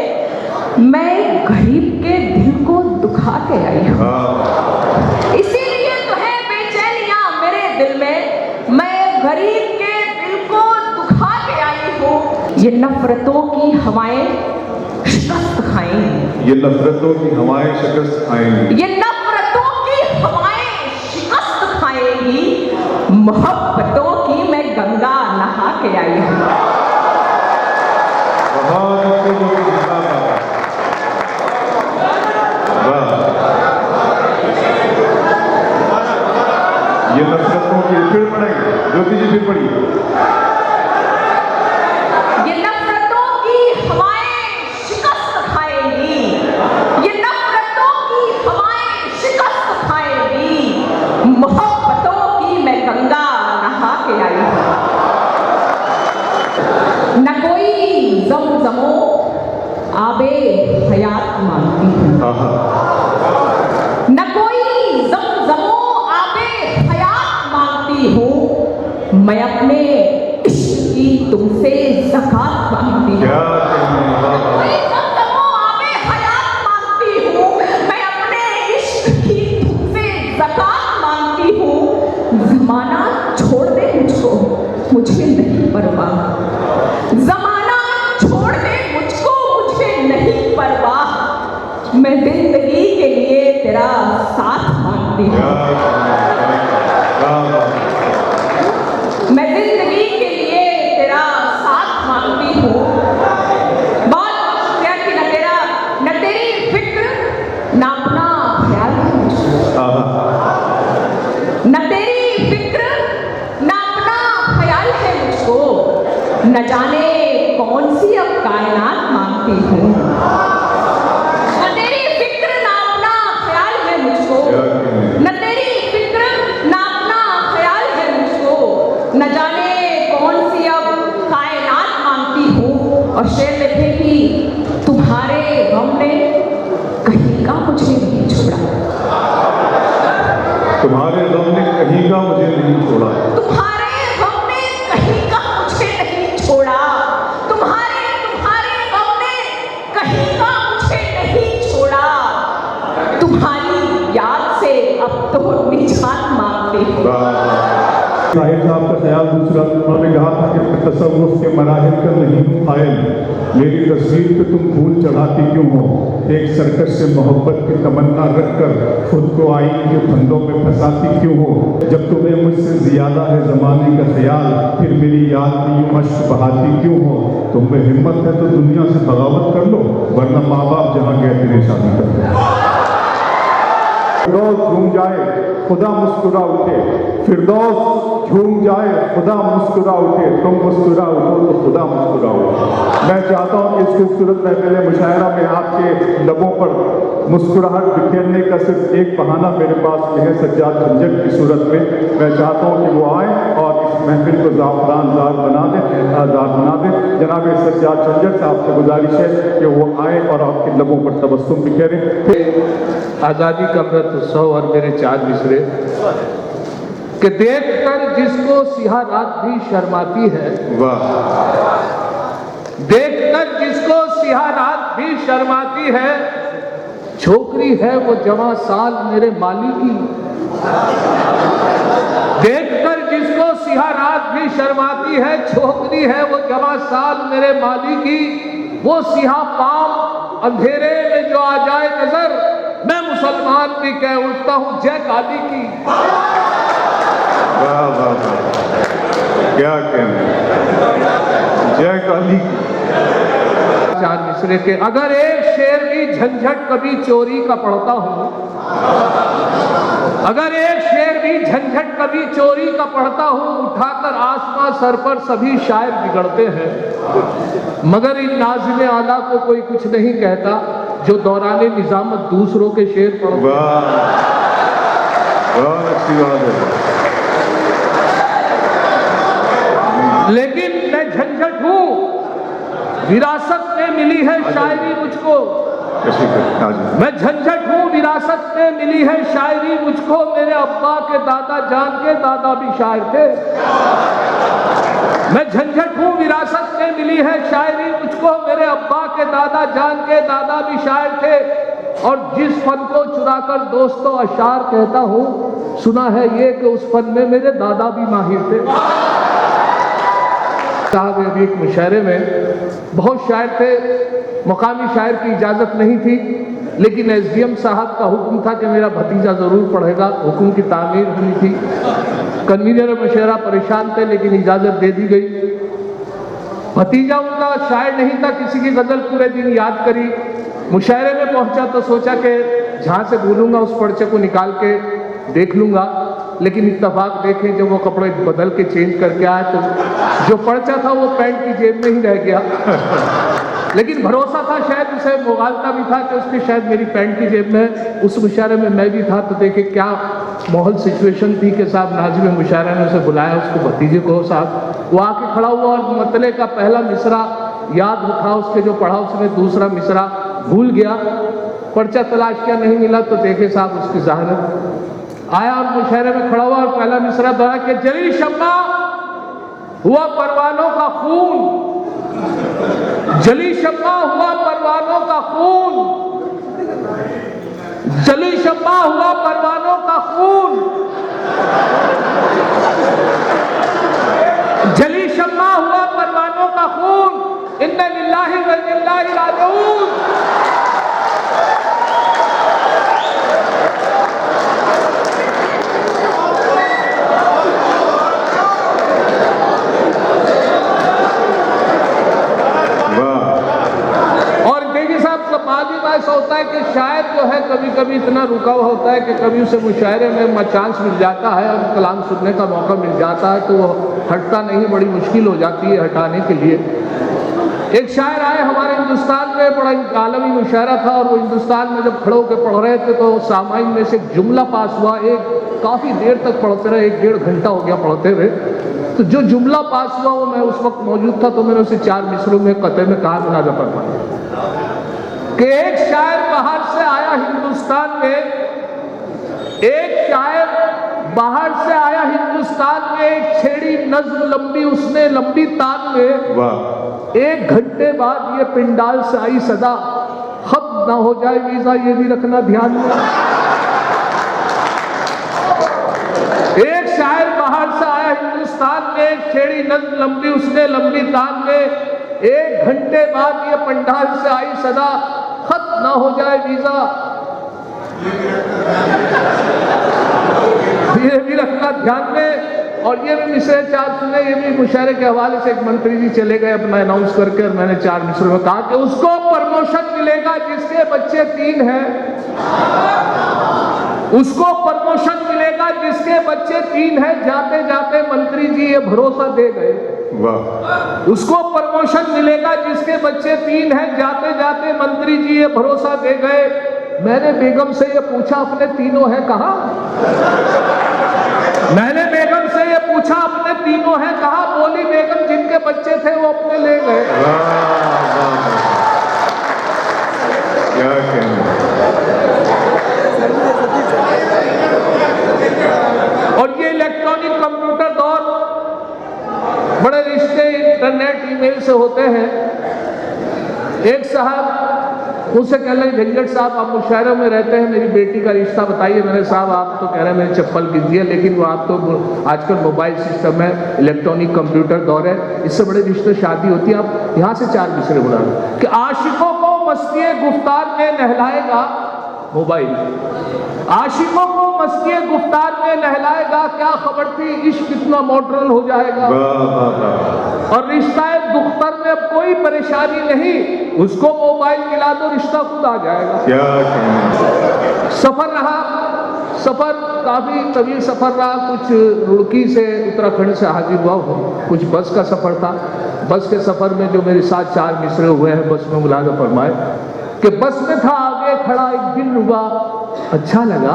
मैं गरीब के दिल को दुखा के आई हूँ। इसीलिए तो है बेचैनियाँ मेरे दिल में, मैं गरीब के दिल को दुखा के आई हूँ। ये नफरतों की हवाएं शिकस्त खाएंगी, ये नफरतों की हवाएं शिकस्त खाएंगी, ये नफरतों की हवाएं शिकस्त खाएंगी, मोहब्बतों की मैं गंगा नहा के आई हूँ। बहुत अच्छे ज्योति जी, वाह। ये नफरतों की फिर पढ़ेंगे ज्योति जी, फिर पढ़िए। ये नफरतों की हवाएं शिकस्त खाएंगी, ये नफरतों की हवाएं शिकस्त खाएंगी, मोहब्बतों की मैं गंगा नहा के आई हूँ। न कोई ज़मज़मो आबे हयात मांगती हूँ, न कोई ज़मज़मो आबे हयात मांगती हूँ, मैं अपने इश्क की तुमसे ज़कात मांगती हूँ। क्या कहने, वाह वाह। कोई ज़मज़मो आबे हयात मांगती हूँ, मैं अपने इश्क की तुमसे ज़कात मांगती हूँ। ज़माना छोड़ दे मुझको, मुझे नहीं परवाह, ज़माना छोड़ दे मुझको, मुझे नहीं परवाह, मैं जिंदगी के लिए तेरा साथ मांगती हूँ, मैं जिंदगी के लिए तेरा साथ मांगती हूँ। बहुत शुक्रिया कि न तेरी फिक्र न अपना ख्याल है मुझको, न तेरी फिक्र न अपना ख्याल है मुझको, न जाने कौन सी अब कायनात मांगती हूँ, न तेरी फिक्र न अपना ख्याल है मुझको, न तेरी फिक्र न अपना ख्याल है मुझको, न जाने कौन सी अब कायनात मांगती हूँ। और शेर लिखे कि तुम्हारे गम ने कहीं का मुझे नहीं छोड़ा, तुम्हारे गम ने कहीं का मुझे नहीं छोड़ा, तुम्हारे गम ने कहीं का मुझे नहीं छोड़ा, तुम्हारे गम ने कहीं का मुझे नहीं छोड़ा, तुम्हारी याद से अब तो निजात मांगती हूँ। साहिब साहब का ख्याल दूसरा, उन्होंने कहा था कि मैं तसव्वुफ के मराहिल का नहीं हूँ कायल, मेरी तस्वीर पे तुम फूल चढ़ाती क्यों हो, एक सर्कस से मोहब्बत की तमन्ना रखकर खुद को आईने के फंदों में फंसाती क्यों हो, जब तुम्हें मुझसे ज़्यादा है ज़माने का ख्याल, फिर मेरी याद में यूँ अश्क बहाती क्यों हो, तुम में हिम्मत है तो दुनिया से बगावत कर लो, वरना माँ बाप जहाँ गए तेरे शादी कर लो। फिरदौस झूम जाए खुदा मुस्कुरा उठे, फिरदौस झूम जाए खुदा मुस्कुरा उठे, तुम मुस्कुरा उठो तो खुदा मुस्कुरा उठे। मैं चाहता हूँ कि इस खूबसूरत महफिल मुशायरा में आपके लबों पर मुस्कुराहट बिखेरने का सिर्फ एक बहाना मेरे पास में है, सज्जाद झंझट की सूरत में। मैं चाहता हूँ कि वो आए और इस महफिल को ज़ाफ़रानदार बना दें। जनाब सज्जाद झंझट साहब से गुजारिश है कि वो आए और आपके लबों पर तबस्सुम बिखेरें। आज़ादी का अमृत उत्सव और मेरे 4 मिसरे कि देखकर जिसको सियाह रात भी शर्माती है, वाह, देखकर जिसको सियाह रात भी शर्माती है, छोकरी है वो जवां साल मेरे माली की। देखकर जिसको सियाह रात भी शर्माती है, छोकरी है वो जवां साल मेरे माली की। वो सियाह पाम अंधेरे में जो आ जाए नजर, मैं मुसलमान भी कह उठता हूं जय काली की। वाह वाह वाह, क्या कहना, जय काली की। 4 मिसरे के अगर एक शेर भी झंझट कभी चोरी का पढ़ता हूं, अगर एक शेर भी झंझट कभी चोरी का पढ़ता हूं, उठाकर आसमां सर पर सभी शायर बिगड़ते हैं। मगर इन नाज़िम आला को कोई कुछ नहीं कहता जो दौराने निजामत दूसरों के शेर पढ़ते। वाह, बहुत अच्छी बात है। लेकिन मैं झंझट हूं, विरासत में मिली है शायरी मुझको। मैं झंझट हूं, विरासत में मिली है शायरी मुझको। मेरे अब्बा के दादा जान के दादा भी शायर थे। मैं झंझट हूं, विरासत में मिली है शायरी मुझको। मेरे अब्बा के दादा जान के दादा भी शायर थे। और जिस फन को चुराकर दोस्तों अशार कहता हूं, सुना है ये कि उस फन में मेरे दादा भी माहिर थे। साहब अभी एक मुशायरे में बहुत शायर थे, मकामी शायर की इजाज़त नहीं थी, लेकिन एसडीएम साहब का हुक्म था कि मेरा भतीजा ज़रूर पढ़ेगा। हुक्म की तामीर हुई थी। कन्वीनर मुशायरा परेशान थे, लेकिन इजाज़त दे दी गई। भतीजा उनका शायर नहीं था, किसी की गज़ल पूरे दिन याद करी। मुशायरे में पहुंचा तो सोचा कि जहाँ से भूलूंगा उस पर्चे को निकाल के देख लूँगा, लेकिन इत्तफाक देखें जब वो कपड़े बदल के चेंज करके आया तो जो पर्चा था वो पैंट की जेब में ही रह गया। लेकिन भरोसा था, शायद उसे मुगालता भी था कि उसके शायद मेरी पैंट की जेब में। उस मुशायरे में मैं भी था, तो देखे क्या माहौल सिचुएशन थी कि साहब नाज़िम मुशायरा ने उसे बुलाया, उसको भतीजे को। साहब वो आके खड़ा हुआ और मतले का पहला मिसरा याद था उसके, जो पढ़ा उसने दूसरा मिसरा भूल गया। पर्चा तलाश किया, नहीं मिला, तो देखे साहब उसकी ज़ाहिर आया और मुशायरे में खड़ा हुआ और पहला मिसरा दोहरा कि जली शम्मा हुआ परवानों का खून, जली शम्मा हुआ परवानों का खून, जली शम्मा हुआ परवानों का खून, जली शम्मा हुआ परवानों का खून, इन्ना लिल्लाहि व इन्ना इलैहि राजिऊन। ऐसा होता है कि शायद जो है कभी कभी इतना रुका हुआ होता है कि कभी उसे मुशायरे में चांस मिल जाता है और कलाम सुनने का मौका मिल जाता है, तो वो हटता नहीं, बड़ी मुश्किल हो जाती है हटाने के लिए। एक शायर आए हमारे हिंदुस्तान में, बड़ा आलमी मुशायरा था, और वो हिंदुस्तान में जब खड़े होकर पढ़ रहे थे तो सामाइन में से एक जुमला पास हुआ। एक काफ़ी देर तक पढ़ते रहे, 1-1.5 घंटा हो गया पढ़ते हुए। तो जो जुमला पास हुआ वो मैं उस वक्त मौजूद था, तो मैंने उसे 4 मिसरों में कते में कहा मुनाजा फरमाया कि एक शायर बाहर से आया हिंदुस्तान में, एक शायर बाहर से आया हिंदुस्तान में, एक छेड़ी नज्म लंबी उसने लंबी तान में। वाह। 1 घंटे बाद ये पिंडाल से आई सदा, खत्म ना हो जाए वीजा ये भी रखना ध्यान में। एक शायर बाहर से आया हिंदुस्तान में, एक छेड़ी नज्म लंबी उसने लंबी तान में, 1 घंटे बाद ये पंडाल से आई सदा, खत्म ना हो जाए वीजा ये भी रखना ध्यान में। और ये भी मिसरे 4 सुने, ये भी मुशायरे के हवाले से एक मंत्री जी चले गए अपना अनाउंस करके, और मैंने 4 मिसरों में कहा कि उसको प्रमोशन मिलेगा जिसके बच्चे 3 हैं, उसको प्रमोशन मिलेगा जिसके बच्चे 3 हैं। जाते जाते मंत्री जी ये भरोसा दे गए। वाह। उसको प्रमोशन मिलेगा जिसके बच्चे 3 हैं। जाते जाते मंत्री जी ये भरोसा दे गए। मैंने बेगम से ये पूछा अपने तीनों हैं कहाँ? मैंने बेगम से ये पूछा अपने तीनों हैं कहाँ? बोली बेगम जिनके बच्चे थे वो अपने ले गए। क्या कहना। ईमेल से होते हैं। एक साहब मुझसे कह रहे झंझट साहब आप मुशायरों में रहते हैं, मेरी बेटी का रिश्ता बताइए। मैंने साहब आप तो कह रहे हैं मेरी चप्पल गिर दी है, लेकिन वो आप तो आजकल मोबाइल सिस्टम है, इलेक्ट्रॉनिक कंप्यूटर दौर है, इससे बड़े रिश्ते शादी होती है, आप यहाँ से 4 मिसरे बुला लो कि आशिकों को मस्ती गुफ्तार में नहलाएगा मोबाइल, आशिकों को मस्ती गुफ्तार में नहलाएगा, क्या खबर थी इश्क कितना मॉडर्न हो जाएगा। और रिश्ता दुख्तर में अब कोई परेशानी नहीं, उसको मोबाइल मिला दो रिश्ता खुद आ जाएगा। क्या सफर रहा, सफर काफी तवील सफर रहा, कुछ रुड़की से उत्तराखंड से हाजिर हुआ हूँ, कुछ बस का सफर था। बस के सफर में जो मेरे साथ 4 मिसरे हुए हैं बस में मुलाजा फरमाए कि बस में था आगे खड़ा एक दिलरुबा अच्छा लगा,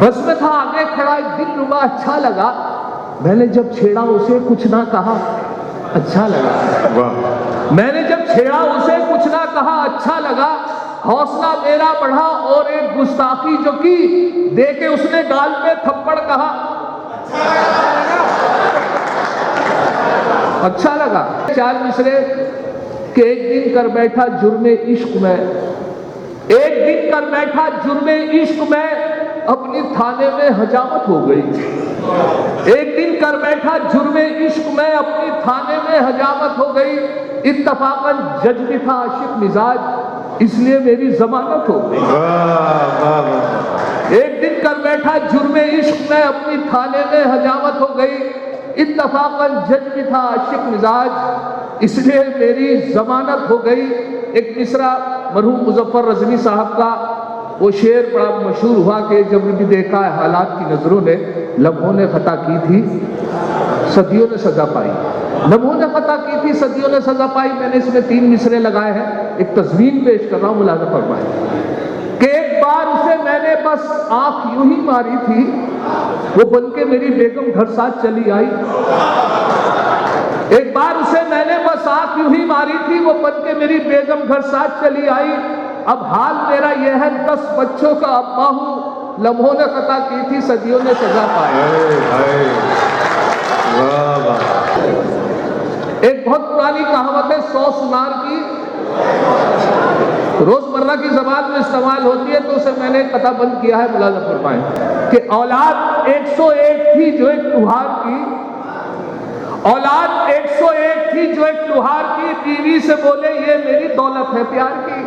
बस में था आगे खड़ा एक दिलरुबा अच्छा लगा, मैंने जब छेड़ा उसे कुछ ना कहा अच्छा लगा, मैंने जब छेड़ा उसे कुछ ना कहा अच्छा लगा, हौसला मेरा बढ़ा और एक गुस्ताखी जो की दे के उसने गाल पे थप्पड़ कहा अच्छा लगा। 4 मिसरे कि एक दिन कर बैठा जुर्मे इश्क में, एक दिन कर बैठा जुर्मे इश्क में अपनी थाने में हजामत हो गई, एक दिन कर बैठा जुर्मे इश्क में अपनी थाने में हजामत हो गई, इत्तफाकन जज भी था आशिक मिजाज इसलिए मेरी जमानत हो गई। एक दिन कर बैठा जुर्मे इश्क में अपनी थाने में हजामत हो गई, इत्तफाकन जज भी था आशिक मिजाज इसलिए मेरी जमानत हो गई। एक मिसरा मरहूम मुजफ्फर रजवी साहब का वो शेर बड़ा मशहूर हुआ कि जब भी देखा है हालात की नजरों ने, लम्हों ने खता की थी सदियों ने सजा पाई, लम्हों ने खता की थी सदियों ने सजा पाई। मैंने इसमें 3 मिसरे लगाए हैं, एक तस्वीर पेश कर रहा हूँ, मुलाजा फरमाए कि एक बार उसे मैंने बस आंख यूं ही मारी थी, वो बनके मेरी बेगम घर साथ चली आई। एक बार उसे मैंने बस आंख यूं ही मारी थी, वो बनके मेरी बेगम घर साथ चली आई। अब हाल मेरा यह है 10 बच्चों का अब्बा हूं, लम्हों ने खता की थी सदियों ने सजा पाई। एक बहुत पुरानी कहावत है 100 सुनार की, रोजमर्रा की जबान में इस्तेमाल होती है, तो उसे मैंने कथा बंद किया है। मुलाजा फरमाएं कि औलाद 101 थी जो एक लुहार की, औलाद 101 थी जो एक लुहार की, बीवी से बोले ये मेरी दौलत है प्यार की।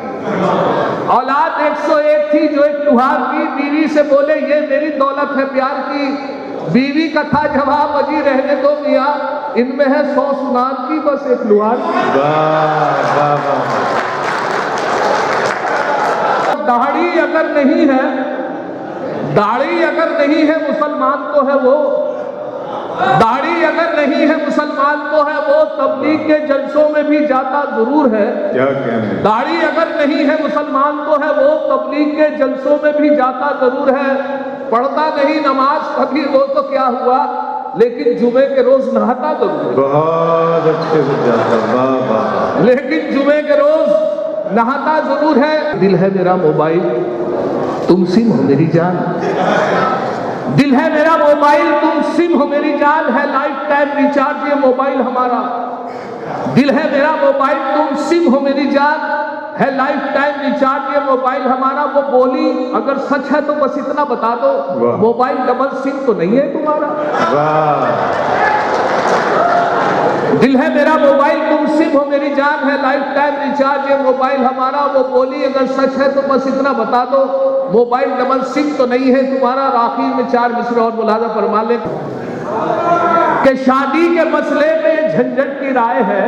औलाद 101 थी जो एक लुहार की, बीवी से बोले ये मेरी दौलत है प्यार की। बीवी का था जवाब अजी रहने दो मियाँ, इनमें है 100 सुनार की बस एक लुहार की। दाढ़ी अगर नहीं है, दाढ़ी अगर नहीं है मुसलमान तो है वो, दाढ़ी अगर नहीं है मुसलमान तो है वो, तबलीग के जलसों में भी जाता जरूर है। क्या कहने, दाढ़ी अगर नहीं है मुसलमान तो है वो, तबलीग के जलसों में भी जाता जरूर है। पढ़ता नहीं नमाज कभी वो तो क्या हुआ, लेकिन जुमे के रोज नहाता जरूर है। बहुत अच्छे से जाता, लेकिन जुमे के रोज नहाता जरूर है। दिल है मेरा मोबाइल तुम सिम हो मेरी जान, दिल है मेरा मोबाइल तुम सिम हो मेरी जान, है लाइफ टाइम रिचार्ज ये मोबाइल हमारा। दिल है मेरा मोबाइल तुम सिम हो मेरी जान, है लाइफ टाइम रिचार्ज ये मोबाइल हमारा। वो बोली अगर सच है तो बस इतना बता दो, मोबाइल डबल सिम तो नहीं है तुम्हारा। दिल है मेरा मोबाइल तुम सिम हो मेरी जान, है लाइफ टाइम रिचार्ज ये मोबाइल हमारा। वो बोली अगर सच है तो बस इतना बता दो, मोबाइल डबल सिम तो नहीं है तुम्हारा। आखिर में 4 मिसरे और मुलाजा फरमा ले कि शादी के मसले में ये झंझट की राय है,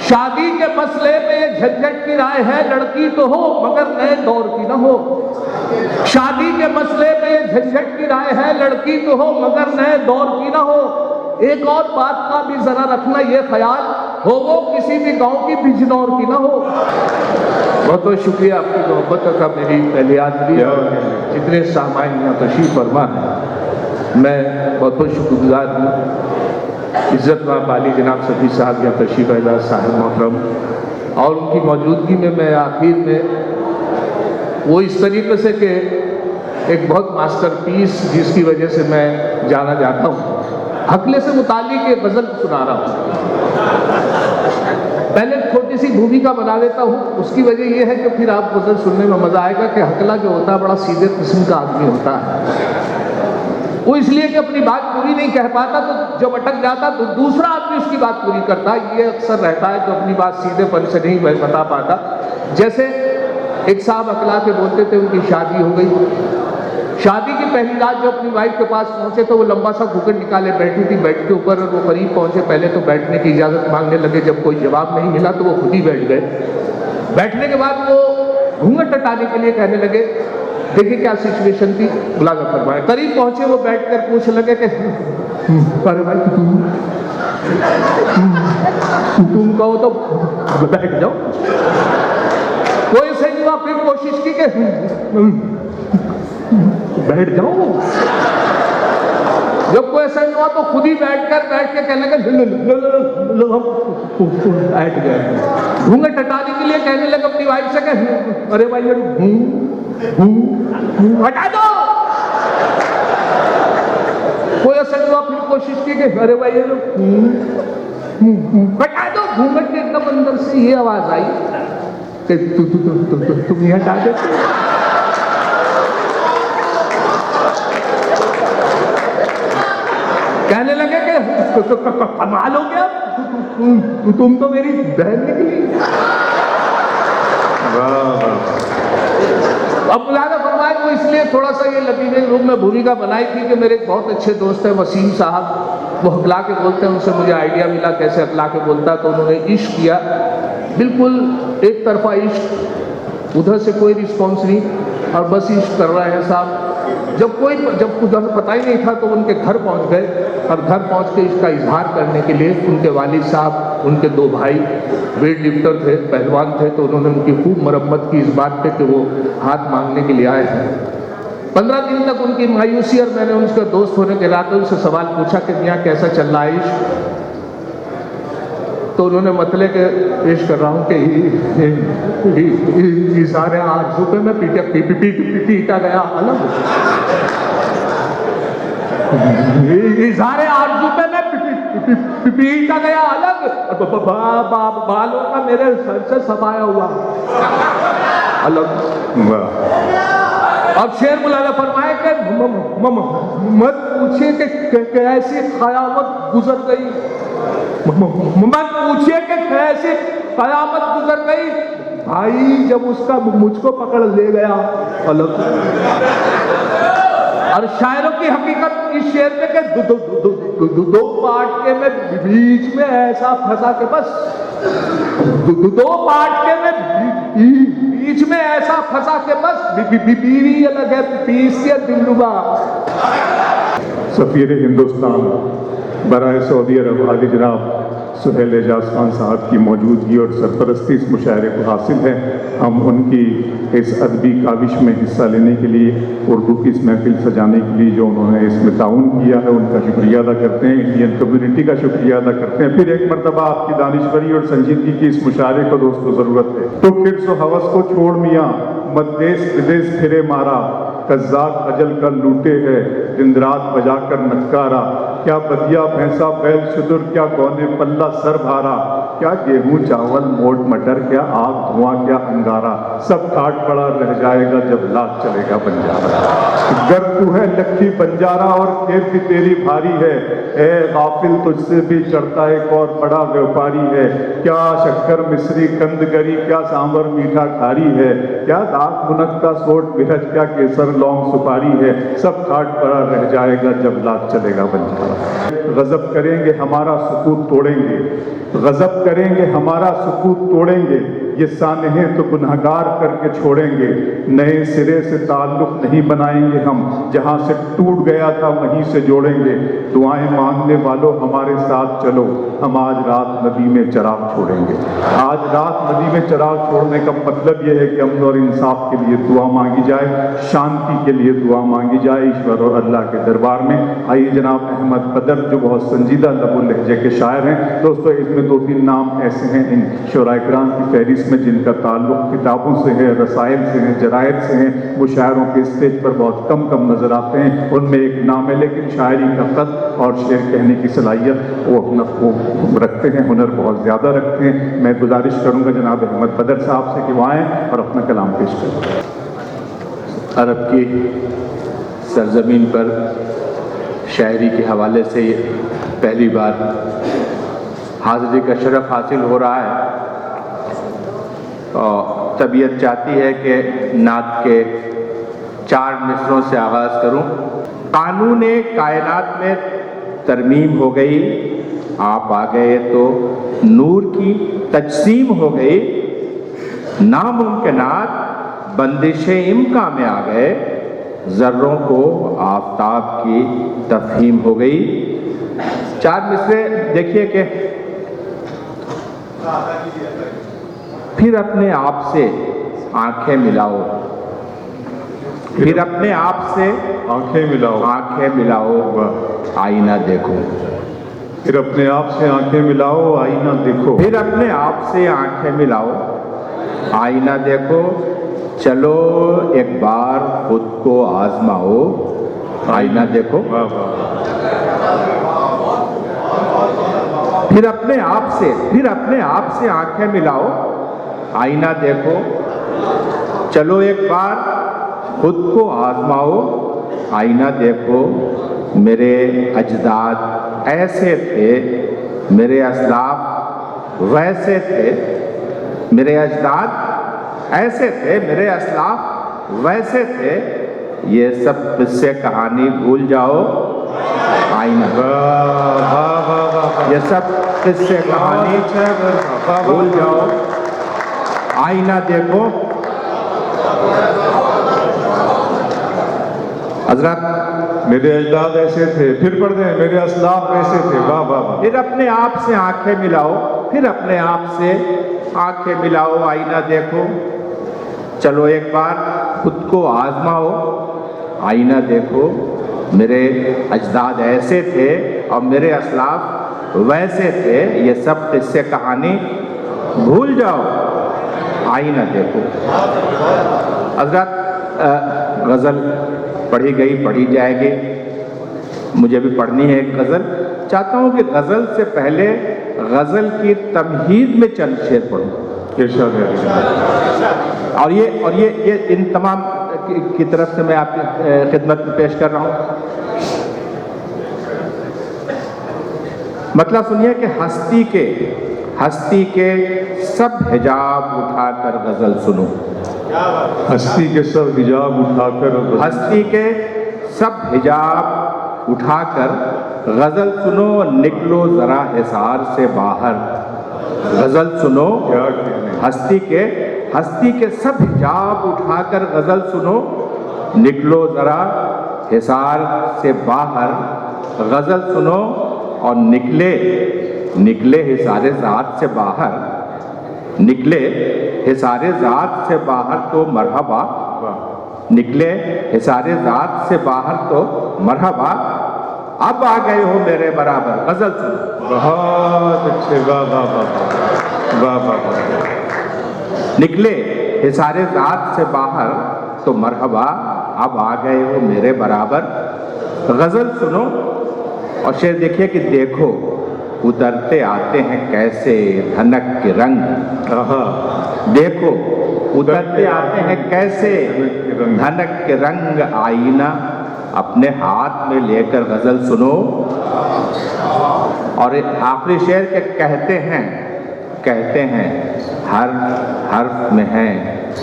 शादी के मसले में ये झंझट की राय है, लड़की तो हो मगर नए दौर की ना हो। शादी के मसले में ये झंझट की राय है, लड़की तो हो मगर नए दौर की ना हो। एक और बात का भी जरा रखना ये ख्याल हो, वो किसी भी गांव की बिजनौर की ना हो। बहुत बहुत शुक्रिया आपकी मोहब्बत का, मेरी पहली हाजिरी और जितने सामाइन यहाँ तशरीफ फरमा है मैं बहुत बहुत शुक्रगुजार हूँ। इज्जत वाली जनाब सफी साहब यहाँ तशरीफ आए साहिब मोहतरम, और उनकी मौजूदगी में मैं आखिर में वो इस तरीके से कि एक बहुत मास्टरपीस जिसकी वजह से मैं जाना जाता हूँ, हकले से मुतालिक एक गज़ल सुना रहा हूँ। पहले छोटी सी भूमिका बना देता हूँ। उसकी वजह यह है कि फिर आप गज़ल सुनने में मज़ा आएगा कि हकला जो होता है बड़ा सीधे किस्म का आदमी होता है। वो इसलिए कि अपनी बात पूरी नहीं कह पाता, तो जब अटक जाता तो दूसरा आदमी उसकी बात पूरी करता है। ये अक्सर रहता है जो अपनी बात सीधेपन से नहीं बता पाता। जैसे एक साहब अकला के बोलते थे, उनकी शादी हो गई। शादी की पहली रात जब अपनी वाइफ के पास पहुंचे तो वो लंबा सा घूंघट निकाले बैठी थी बेड के ऊपर, और वो करीब पहुंचे। पहले तो बैठने की इजाज़त मांगने लगे, जब कोई जवाब नहीं मिला तो वो खुद ही बैठ गए। बैठने के बाद वो घूंघट हटाने के लिए कहने लगे, देखिए क्या सिचुएशन थी, मुलाजा फरमाए। करीब पहुंचे वो बैठकर पूछने लगे कि अरे भाई तुम कहो तो बैठ जाओ। कोई सही हुआ, फिर कोशिश की कि बैठ जाओ। जब कोई ऐसा नहीं हुआ तो खुद ही बैठ के कहने लगे बैठ गए। घूंघट हटाने के लिए कहने लगे अपनी वाइफ से कि अरे भाई हटा दो। कोई ऐसा नहीं हुआ, फिर कोशिश की कि अरे भाई हटा दो। घूंघट के एकदम अंदर से ये आवाज आई कि तुम ही हटा दो। कहने लगे कि कमाल हो गया, तुम तो मेरी बहन निकली। अब मुलाजा फरमाए को इसलिए थोड़ा सा ये लतीफ़े रूप में भूमिका बनाई थी कि मेरे एक बहुत अच्छे दोस्त हैं वसीम साहब, वो अकला के बोलते हैं। उनसे मुझे आइडिया मिला कैसे अकला के बोलता, तो उन्होंने इश्क किया, बिल्कुल एक तरफा इश्क, उधर से कोई रिस्पॉन्स नहीं, और बस इश्क कर रहे हैं साहब। जब कुछ पता ही नहीं था तो उनके घर पहुंच गए, और घर पहुंच के इसका इजहार करने के लिए उनके वालिद साहब, उनके 2 भाई वेट लिफ्टर थे, पहलवान थे, तो उन्होंने उनकी खूब मरम्मत की इस बात पे कि वो हाथ मांगने के लिए आए थे। 15 दिन तक उनकी मायूसी, और मैंने उनके दोस्त होने के नाते उनसे सवाल पूछा कि मियाँ कैसा चल रहा है इश्क? तो उन्होंने मतले के पेश कर रहा हूँ कि सारे आरज़ू पे मैं पीटा गया अलग, सारे आरज़ू पे मैं पीटा गया अलग, बालों का मेरे सर से समाया हुआ अलग। अब शेर मुलाजा फरमाए कि मत पूछिए कि कैसी क़यामत गुजर गई, मत पूछिए कि कैसे क़यामत गुजर गई भाई, जब उसका मुझको पकड़ ले गया अलग। और शायरों की हकीकत इस शेर में के दो पाटके में बीच में ऐसा फंसा के बस, 2 पाटके में बीच में ऐसा फंसा के बस, बीवी अलग है पीस के दिलरुबा। सफ़ीर हिंदुस्तान बराए सऊदी अरब आदि जनाब सुहेल एजाज खान साहब की मौजूदगी और सरपरस्ती इस मुशायरे को हासिल है। हम उनकी इस अदबी काविश में हिस्सा लेने के लिए, उर्दू की इस महफिल सजाने के लिए जो उन्होंने इसमें ताउन किया है, उनका शुक्रिया अदा करते हैं। इंडियन कम्युनिटी का शुक्रिया अदा करते हैं। फिर एक मरतबा आपकी दानिशवरी और संजीदगी की इस मुशायरे को दोस्तों ज़रूरत है। तो फिर सो हवस को छोड़ मियाँ, मत देश विदेश फिरे मारा, कज़्ज़ाक अजल का लूटे है, दिन रात बजा कर नक्कारा, क्या बदिया भैंसा बैल शुदुर, क्या गौने पल्ला सर भारा, क्या गेहूं चावल मोट मटर, क्या आग धुआं क्या अंगारा, सब ठाट पड़ा रह जाएगा जब लाख चलेगा बंजारा। गर तू है लक्की बंजारा और खेत भी तेरी भारी है, ए गाफिल तुझसे भी चढ़ता एक और बड़ा व्यापारी है, क्या शक्कर मिश्री कंदगरी, क्या सांबर मीठा खारी है, क्या दाग मुनक्का सोट मिर्च, क्या केसर लौंग सुपारी है, सब ठाट पड़ा रह जाएगा जब लाख चलेगा बंजारा। गजब करेंगे हमारा सुकूत तोड़ेंगे, गजब करेंगे हमारा सुकूत तोड़ेंगे, ये सानहे तो गुनहगार करके छोड़ेंगे, नए सिरे से ताल्लुक नहीं बनाएंगे हम, जहाँ से टूट गया था वहीं से जोड़ेंगे, दुआएं मांगने वालों हमारे साथ चलो, हम आज रात नदी में चिराग छोड़ेंगे। आज रात नदी में चिराग छोड़ने का मतलब यह है कि अमन और इंसाफ के लिए दुआ मांगी जाए, शांति के लिए दुआ मांगी जाए ईश्वर और अल्लाह के दरबार में। आइए जनाब अहमद बदर जो बहुत संजीदा लबुल लहजे के शायर हैं, दोस्तों इसमें 2-3 नाम ऐसे हैं इन शुराए किराम की फहरिस्त इसमें जिनका ताल्लुक़ किताबों से है, रसायल से है, जरायद से हैं, वो शायरों के स्टेज पर बहुत कम नज़र आते हैं। उनमें एक नाम है, लेकिन शायरी का कद और शेर कहने की सलाहियत वो अपना वो रखते हैं, हुनर बहुत ज़्यादा रखते हैं। मैं गुजारिश करूँगा जनाब अहमद बदर साहब से कि वो आएँ और अपना कलाम पेश करें। अरब की सरजमीन पर शायरी के हवाले से पहली बार हाज़िरी का शरफ़ हासिल हो रहा है और तबीयत चाहती है कि नात के 4 मिसरों से आगाज़ करूं। कानून कायनात में तरमीम हो गई, आप आ गए तो नूर की तजसीम हो गई, नामुमकिनात बंदिशे इम्का में आ गए, ज़र्रों को आफताब की तफहीम हो गई। 4 मिसरे देखिए कि फिर अपने आप से आंखें मिलाओ, फिर अपने आप से आंखें मिलाओ, आंखें मिलाओ, आईना देखो, फिर अपने आप से आंखें मिलाओ, आईना देखो, फिर अपने आप से आंखें मिलाओ, आईना देखो, चलो एक बार खुद को आजमाओ, आईना देखो, वाह वाह, फिर अपने आप से आंखें मिलाओ, आईना देखो, चलो एक बार खुद को आजमाओ, आईना देखो, मेरे अजदाद ऐसे थे, मेरे असलाफ वैसे थे, मेरे अजदाद ऐसे थे, मेरे असलाफ वैसे थे, ये सब किस्से कहानी भूल जाओ, आईना, ये सब किस्से कहानी भूल जाओ, आईना देखो। हजरत मेरे अजदाद ऐसे थे, फिर पढ़ दें, मेरे असलाफ ऐसे थे, वाह वाह वाह। फिर अपने आप से आंखें मिलाओ, फिर अपने आप से आंखें मिलाओ, आईना देखो, चलो एक बार खुद को आजमाओ, आईना देखो, मेरे अजदाद ऐसे थे और मेरे असलाफ वैसे थे, ये सब किस्से कहानी भूल जाओ, आईना देखो। हजरत गज़ल पढ़ी गई, पढ़ी जाएगी, मुझे भी पढ़नी है एक गज़ल। चाहता हूँ कि गज़ल से पहले गज़ल की तमहीद में चंद शेर पढ़ूँ। इरशाद है। और ये इन तमाम की तरफ से मैं आपकी खिदमत में पेश कर रहा हूँ। मतलब सुनिए कि हस्ती के सब हिजाब उठाकर गज़ल सुनो, हस्ती के सब हिजाब उठाकर, हस्ती के सब हिजाब उठाकर गज़ल सुनो, निकलो ज़रा हिसार से बाहर, गज़ल सुनो, क्या कहने, हस्ती के सब हिजाब उठाकर गज़ल सुनो, निकलो ज़रा हिसार से बाहर, गज़ल सुनो और निकले हिसारे ज़ात से बाहर, निकले हिसारे ज़ात से बाहर तो मरहबा, निकले हिसारे ज़ात से बाहर तो मरहबा, अब आ गए हो मेरे बराबर, गज़ल सुनो। बहुत अच्छे, वाह वाह वाह वाह वाह वाह। निकले हिसारे ज़ात से बाहर तो मरहबा, अब आ गए हो मेरे बराबर, गज़ल सुनो। और शेर देखिए कि देखो उतरते आते हैं कैसे धनक के रंग, देखो उतरते आते हैं कैसे धनक के रंग, आईना अपने हाथ में लेकर गज़ल सुनो। और आखिरी शेर के कहते हैं हर हर्फ में है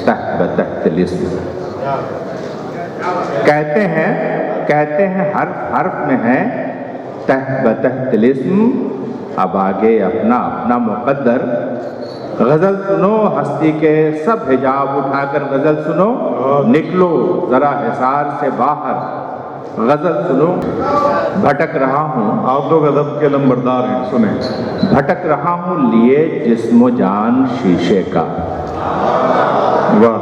तह बतह तिलिस्म, कहते हैं हर हर्फ में है तह बतह तिलिस्म, अब आगे अपना मुक़द्दर, गज़ल सुनो, हस्ती के सब हिजाब उठाकर गज़ल सुनो, निकलो ज़रा हिसार से बाहर, गज़ल सुनो। भटक रहा हूँ, आप लोग अदब के नंबरदार हैं, सुने। भटक रहा हूँ लिए जिस्मो जान शीशे का, वाह।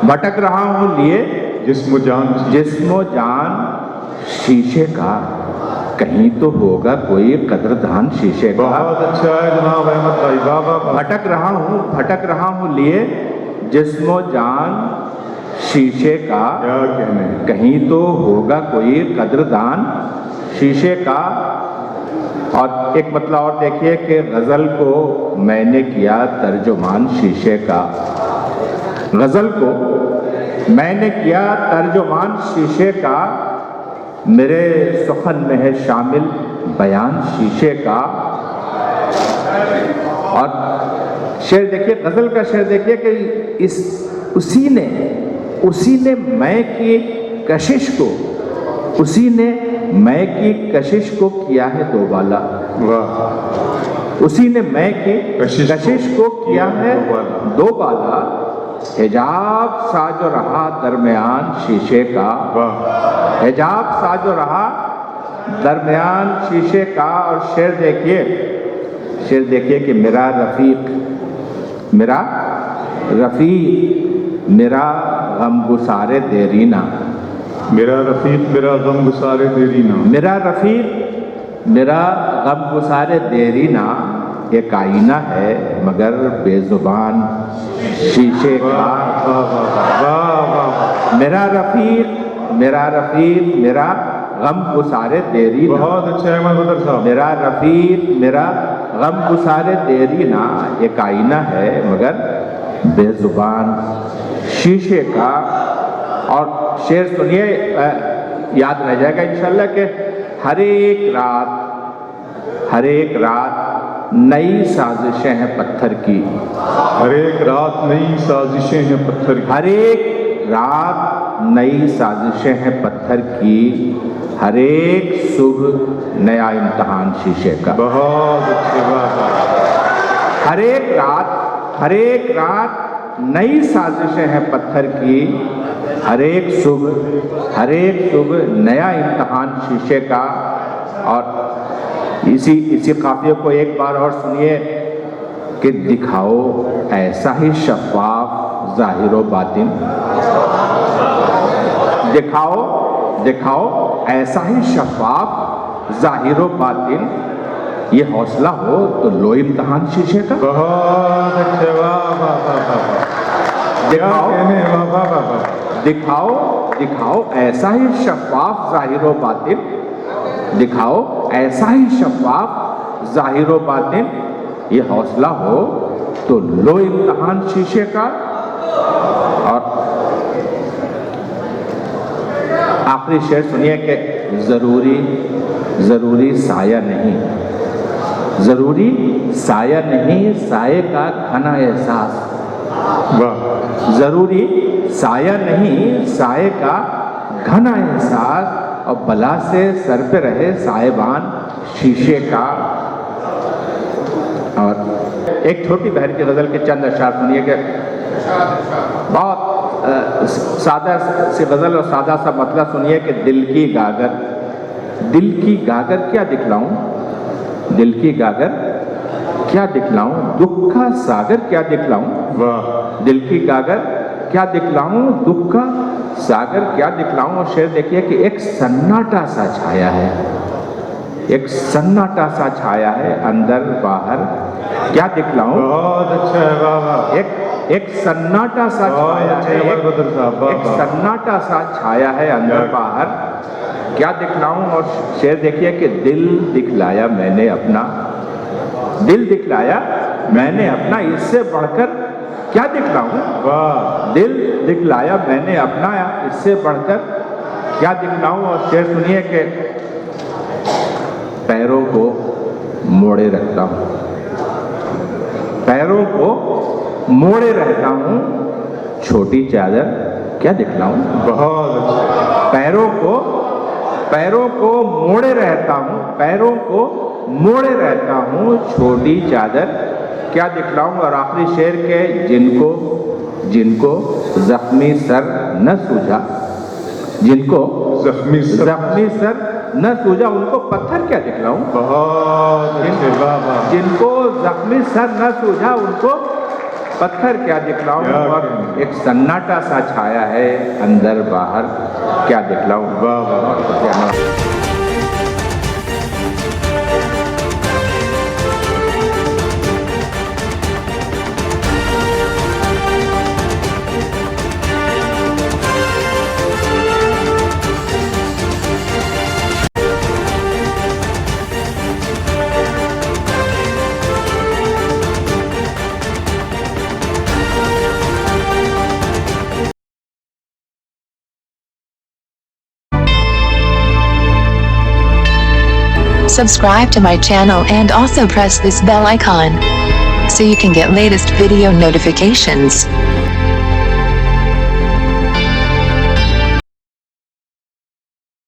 भटक रहा हूँ लिए जिस्मो जान जिस्मो जान शीशे का, कहीं तो होगा कोई कदरदान शीशे का। बहुत अच्छा है जनाब अहमद भाई, वाह वाह वाह। भटक रहा हूँ लिए जिस्मो जान शीशे का। क्या कहने। कहीं तो होगा कोई कदरदान शीशे का। और एक मतलब और देखिए कि गज़ल को मैंने किया तर्जुमान शीशे का। गज़ल को मैंने किया तर्जुमान शीशे का, मेरे सुखन में है शामिल बयान शीशे का। और शेर देखिए, गज़ल का शेर देखिए कि उसी ने मैं की कशिश को, उसी ने मैं की कशिश को किया है दोबाला। वाह। उसी ने मैं की कशिश को किया है दोबाला। हिजाब सा जो रहा दरमियान शीशे का। वाह। हिजाब सा जो रहा दरमियान शीशे का। और शेर देखिए कि मेरा रफ़ीक मेरा गम गुसारे देरीना। मेरा रफ़ीक मेरा गम गुसारे देरीना। मेरा रफ़ीक मेरा गम गुसारे देरीना। एक आईना है मगर बेजुबान शीशे का। वाह वाह वाह। मेरा रफ़ीक मेरा गम गुसारे देरीना। बहुत अच्छा है अहमद बदर साहब। मेरा रफ़ीक मेरा गम गुसारे देरीना। एक आईना है मगर बेजुबान शीशे का। और शेर सुनिए, याद रह जाएगा इंशाल्लाह कि हर एक रात नई साजिशें हैं पत्थर की। हर एक रात नई साजिशें हैं पत्थर की। हर एक रात नई साजिशें हैं पत्थर की। हर एक सुबह नया इम्तहान शीशे का। बहुत अच्छे, वाह वाह। हर एक रात नई साजिशें हैं पत्थर की। हर एक सुबह नया इम्तहान शीशे का। और इसी काफिये को एक बार और सुनिए कि दिखाओ ऐसा ही शफ़ाफ ज़ाहिर व बातिन। दिखाओ ऐसा ही शफ़ाफ ज़ाहिर व बातिन। ये हौसला हो तो लो इम्तहान शीशे का। बहुत अच्छे, वाह वाह वाह वाह। दिखाओ वाह वाह वाह वाह। दिखाओ ऐसा ही शफ़ाफ ज़ाहिर व बातिन। दिखाओ ऐसा ही शफ़ाफ ज़ाहिर व बातिन। ये हौसला हो तो लो इम्तहान शीशे का। और आखिरी शेर सुनिए कि ज़रूरी साया नहीं, साये का घना एहसास। वाह। ज़रूरी साया नहीं, साये का घना एहसास। और बला से सर पे रहे साहिबान शीशे का। और एक छोटी बहर की गज़ल के चंद अशआर सुनिए कि बहुत सादा सी गज़ल और सादा सा मतलब सुनिए कि दिल की गागर क्या दिखलाऊं, दिल की गागर क्या दिखलाऊं, दुख का सागर क्या दिखलाऊं। वाह। दिल की गागर क्या दिखलाऊं, दुख का सागर क्या दिखलाऊं। और शेर देखिए कि एक सन्नाटा सा छाया है, एक सन्नाटा सा छाया है अंदर बाहर क्या दिखलाऊं। बहुत अच्छा है, वाह वाह। एक सन्नाटा सा छाया है, एक सन्नाटा सा छाया है अंदर बाहर क्या दिखलाऊं। और शेर देखिए कि दिल दिखलाया मैंने अपना, दिल दिखलाया मैंने अपना, इससे बढ़कर क्या दिखलाऊं। वाह। दिल दिखलाया मैंने अपना, इससे बढ़कर क्या दिखलाऊं। और शेर सुनिए कि पैरों को मोड़े रखता हूं, पैरों को मोड़े रहता हूं, छोटी चादर क्या दिखलाऊं। बहुत अच्छा। पैरों को मोड़े रहता हूं, पैरों को मोड़े रहता हूं, छोटी चादर क्या दिखलाऊं। और आखिरी शेर के जिनको जख्मी सर न सूझा, जिनको जख्मी सर न सूझा, उनको पत्थर क्या दिखलाऊं। बहुत अच्छे, वाह वाह। जिनको जख्मी सर न सूझा, उनको पत्थर क्या दिखलाऊं। और एक सन्नाटा सा छाया है अंदर बाहर क्या दिखलाऊं। वाह वाह। Subscribe to my channel and also press this bell icon so you can get latest video notifications.